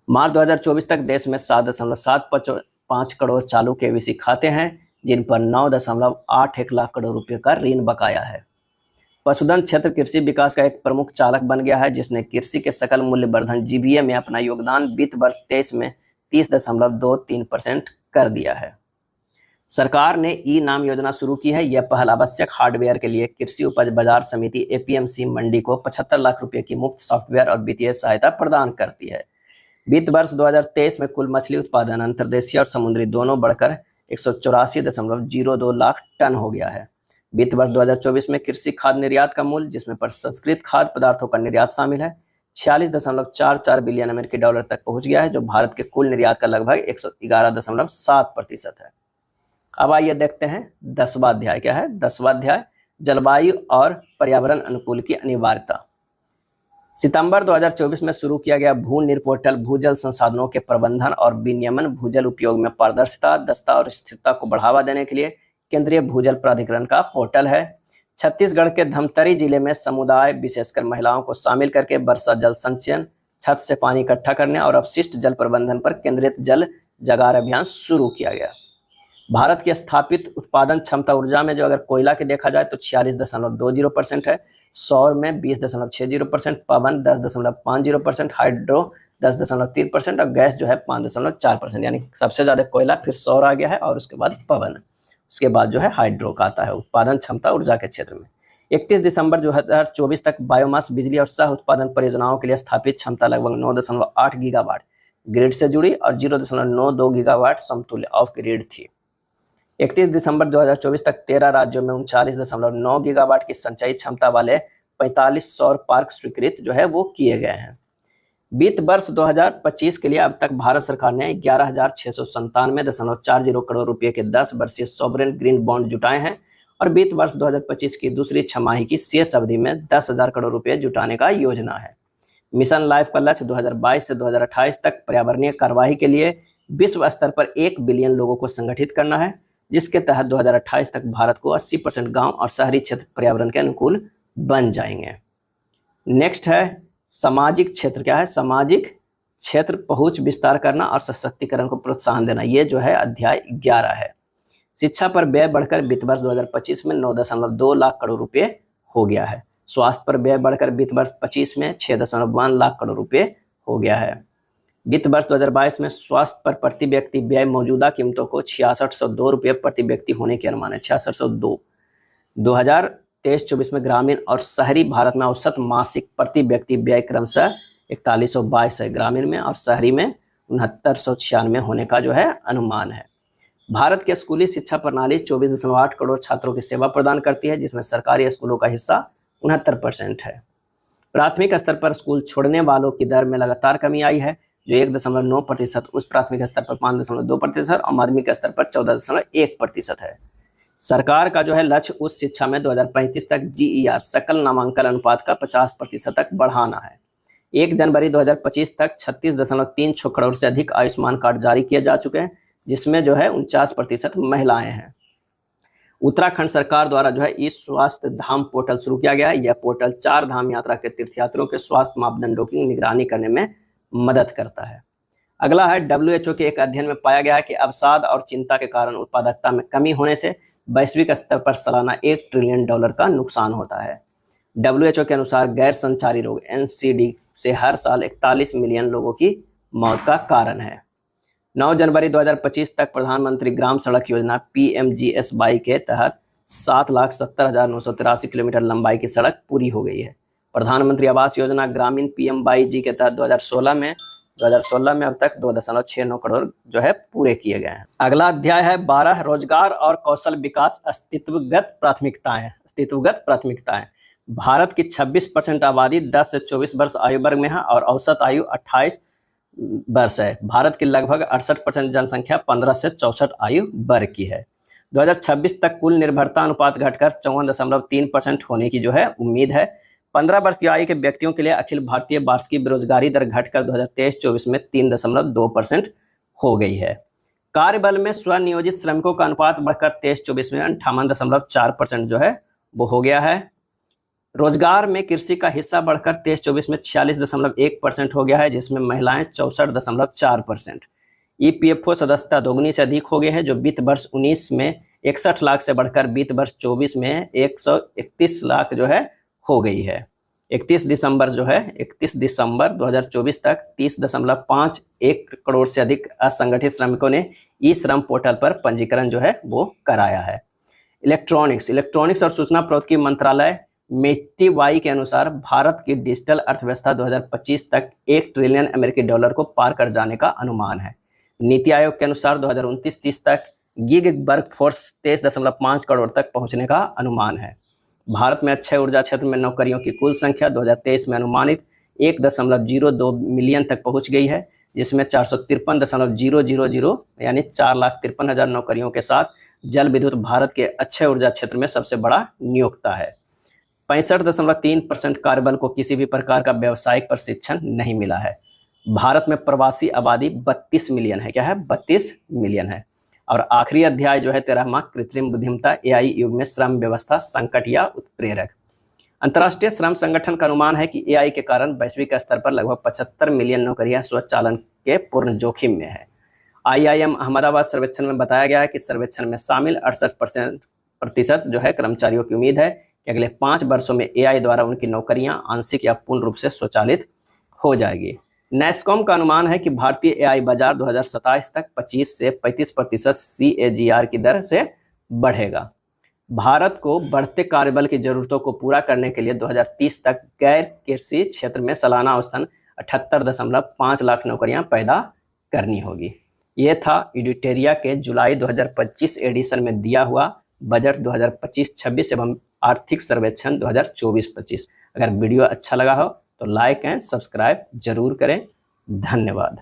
मार्च 2024 तक देश में 7.75 करोड़ चालू केवीसी खाते हैं, जिन पर 9.81 लाख करोड़ रुपये का ऋण बकाया है। पशुधन क्षेत्र कृषि विकास का एक प्रमुख चालक बन गया है, जिसने कृषि के सकल मूल्य वर्धन जीबीए में अपना योगदान वित्त वर्ष 23 में 30.23% कर दिया है। सरकार ने ई नाम योजना शुरू की है। यह पहल आवश्यक हार्डवेयर के लिए कृषि उपज बाजार समिति एपीएमसी मंडी को 75 लाख रुपए की मुफ्त सॉफ्टवेयर और वित्तीय सहायता प्रदान करती है। वित्त वर्ष 2023 में कुल मछली उत्पादन अंतर्देशीय और समुद्री दोनों बढ़कर 184.02 लाख टन हो गया है। वित्त वर्ष 2024 में कृषि खाद्य निर्यात का मूल्य, जिसमें प्रसंस्कृत खाद्य पदार्थों का निर्यात शामिल है, 46.44 बिलियन अमेरिकी डॉलर तक पहुंच गया है, जो भारत के कुल निर्यात का लगभग 111.7% है। अब आइए देखते हैं 10वां अध्याय क्या है। 10वां अध्याय जलवायु और पर्यावरण अनुकूल की अनिवार्यता। सितंबर 2024 में शुरू किया गया भू-निर पोर्टल भूजल संसाधनों के प्रबंधन और विनियमन, भूजल उपयोग में पारदर्शिता, दक्षता और स्थिरता को बढ़ावा देने के लिए केंद्रीय भूजल प्राधिकरण का पोर्टल है। छत्तीसगढ़ के धमतरी जिले में समुदाय, विशेषकर महिलाओं को शामिल करके वर्षा जल संचयन, छत से पानी इकट्ठा करने और अपशिष्ट जल प्रबंधन पर केंद्रित जल जगार अभियान शुरू किया गया। भारत की स्थापित उत्पादन क्षमता ऊर्जा में जो अगर कोयला के देखा जाए तो 46.20% है, सौर में 20.60%, पवन 10.50%, हाइड्रो 10.3% और गैस जो है 5.4%। यानी सबसे ज़्यादा कोयला, फिर सौर आ गया है और उसके बाद पवन, उसके बाद जो है हाइड्रो का आता है उत्पादन क्षमता ऊर्जा के क्षेत्र में। 31 दिसंबर 2024 तक बायोमास बिजली और सह उत्पादन परियोजनाओं के लिए स्थापित क्षमता लगभग 9.8 गीगावाट ग्रिड से जुड़ी और 0.92 गीगावाट समतुल्य ऑफ ग्रिड थी। 31 दिसंबर 2024 तक 13 राज्यों में 39.9 गीगावाट की संचयी क्षमता वाले 45 सौर पार्क स्वीकृत जो है वो किए गए हैं। वित्त वर्ष 2025 के लिए अब तक भारत सरकार ने 11,697.40 करोड़ रुपए के 10 वर्षीय सॉवरेन ग्रीन बॉन्ड जुटाए हैं और वित्त वर्ष 2025 की दूसरी छमाही की शेष अवधि में 10,000 करोड़ रुपए जुटाने का योजना है। मिशन लाइफ का लक्ष्य 2022 से 2028 तक पर्यावरणीय कार्यवाही के लिए विश्व स्तर पर 1 बिलियन लोगों को संगठित करना है, जिसके तहत 2028 तक भारत को 80% गांव और शहरी क्षेत्र पर्यावरण के अनुकूल बन जाएंगे। नेक्स्ट है सामाजिक क्षेत्र। क्या है? सामाजिक क्षेत्र पहुंच विस्तार करना और सशक्तिकरण को प्रोत्साहन देना, ये जो है अध्याय 11 है। शिक्षा पर व्यय बढ़कर वित्त वर्ष 2025 में 9.2 लाख करोड़ रुपए हो गया है। स्वास्थ्य पर व्यय बढ़कर वित्त वर्ष 25 में 6.1 लाख करोड़ रुपए हो गया है। वित्त वर्ष 2022 में स्वास्थ्य पर प्रति व्यक्ति व्यय मौजूदा कीमतों को 6602 रुपये प्रति व्यक्ति होने के अनुमान है। 6602। 2023-24 में ग्रामीण और शहरी भारत में औसत मासिक प्रति व्यक्ति व्यय क्रमशः 4122 है ग्रामीण में और शहरी में 6996 होने का जो है अनुमान है। भारत की स्कूली शिक्षा प्रणाली 24.8 करोड़ छात्रों की सेवा प्रदान करती है, जिसमें सरकारी स्कूलों का हिस्सा 69% है। प्राथमिक स्तर पर स्कूल छोड़ने वालों की दर में लगातार कमी आई है, जो 1.9% उस प्राथमिक स्तर पर 5.2% और माध्यमिक स्तर पर 14.1% है। सरकार का जो है लक्ष्य उच्च शिक्षा में 2035 तक जीईआर सकल नामांकन अनुपात का 50% तक बढ़ाना है। 1 जनवरी 2025 तक 36.36 करोड़ से अधिक आयुष्मान कार्ड जारी किए जा चुके हैं, जिसमें जो है 49% महिलाएं हैं। उत्तराखंड सरकार द्वारा जो है ई स्वास्थ्य धाम पोर्टल शुरू किया गया है। यह पोर्टल 4 धाम यात्रा के तीर्थयात्रियों के स्वास्थ्य मापदंडों की निगरानी करने में मदद करता है। अगला है WHO के एक अध्ययन में पाया गया है कि अवसाद और चिंता के कारण उत्पादकता में कमी होने से वैश्विक स्तर पर सालाना $1 ट्रिलियन का नुकसान होता है। WHO के अनुसार गैर संचारी रोग NCD से हर साल 41 मिलियन लोगों की मौत का कारण है। 9 जनवरी 2025 तक प्रधानमंत्री ग्राम सड़क योजना PMGSY के तहत 7,70,983 किलोमीटर लंबाई की सड़क पूरी हो गई है। प्रधानमंत्री आवास योजना ग्रामीण PMYG के तहत 2016 में अब तक 2.69 करोड़ जो है पूरे किए गए हैं। अगला अध्याय है 12, रोजगार और कौशल विकास अस्तित्वगत प्राथमिकताएं। भारत की 26% आबादी 10 से 24 वर्ष आयु वर्ग में है और औसत आयु 28 वर्ष है। भारत की लगभग 68% जनसंख्या 15 से 64 आयु वर्ग की है। 2026 तक कुल निर्भरता अनुपात घटकर 54.3% होने की जो है उम्मीद है। 15 वर्ष की आयु के व्यक्तियों के लिए अखिल भारतीय वार्षिक बेरोजगारी दर घटकर 2023-24 में 3.2% हो गई है। कार्यबल में स्वनियोजित श्रमिकों का अनुपात बढ़कर 23-24 में 58.4% जो है वो हो गया है। रोजगार में कृषि का हिस्सा बढ़कर 23-24 में 46.1% हो गया है, जिसमें महिलाएं 64.4%। EPFO सदस्यता दोगुनी से अधिक हो गए हैं, जो वित्त वर्ष 19 में 61 लाख से बढ़कर वित्त वर्ष 24 में 131 लाख जो है हो गई है। 31 दिसंबर 2024 तक 30.51 करोड़ से अधिक असंगठित श्रमिकों ने ई श्रम पोर्टल पर पंजीकरण जो है वो कराया है। इलेक्ट्रॉनिक्स और सूचना प्रौद्योगिकी मंत्रालय METI के अनुसार भारत की डिजिटल अर्थव्यवस्था 2025 तक $1 ट्रिलियन अमेरिकी डॉलर को पार कर जाने का अनुमान है। नीति आयोग के अनुसार 2029-30 तक गिग वर्कफोर्स 23.5 करोड़ तक पहुंचने का अनुमान है। भारत में अक्षय ऊर्जा क्षेत्र में नौकरियों की कुल संख्या 2023 में अनुमानित 1.02 मिलियन तक पहुंच गई है, जिसमें 453.000 यानी 4,53,000 नौकरियों के साथ जल विद्युत भारत के अक्षय ऊर्जा क्षेत्र में सबसे बड़ा नियोक्ता है। 65.3% कार्यबल को किसी भी प्रकार का व्यावसायिक प्रशिक्षण नहीं मिला है। भारत में प्रवासी आबादी 32 मिलियन है। क्या है? 32 मिलियन है। और आखिरी अध्याय जो है 13वां, कृत्रिम बुद्धिमत्ता AI युग में श्रम व्यवस्था संकट या उत्प्रेरक। अंतर्राष्ट्रीय श्रम संगठन का अनुमान है कि AI के कारण वैश्विक स्तर पर लगभग 75 मिलियन नौकरियां स्वचालन के पूर्ण जोखिम में है। IIM अहमदाबाद सर्वेक्षण में बताया गया है कि सर्वेक्षण में शामिल 68% जो है कर्मचारियों की उम्मीद है कि अगले 5 वर्षों में AI द्वारा उनकी नौकरियां आंशिक या पूर्ण रूप से स्वचालित हो जाएगी। NASSCOM का अनुमान है कि भारतीय AI बाजार 2027 तक 25 से 35% CAGR की दर से बढ़ेगा। भारत को बढ़ते कार्यबल की जरूरतों को पूरा करने के लिए 2030 तक गैर कृषि क्षेत्र में सालाना औसतन 78.5 लाख नौकरियां पैदा करनी होगी। ये था एडिटोरिया के जुलाई 2025 एडिशन में दिया हुआ बजट 2025-26 एवं आर्थिक सर्वेक्षण 2024-25। अगर वीडियो अच्छा लगा हो तो लाइक एंड सब्सक्राइब जरूर करें। धन्यवाद।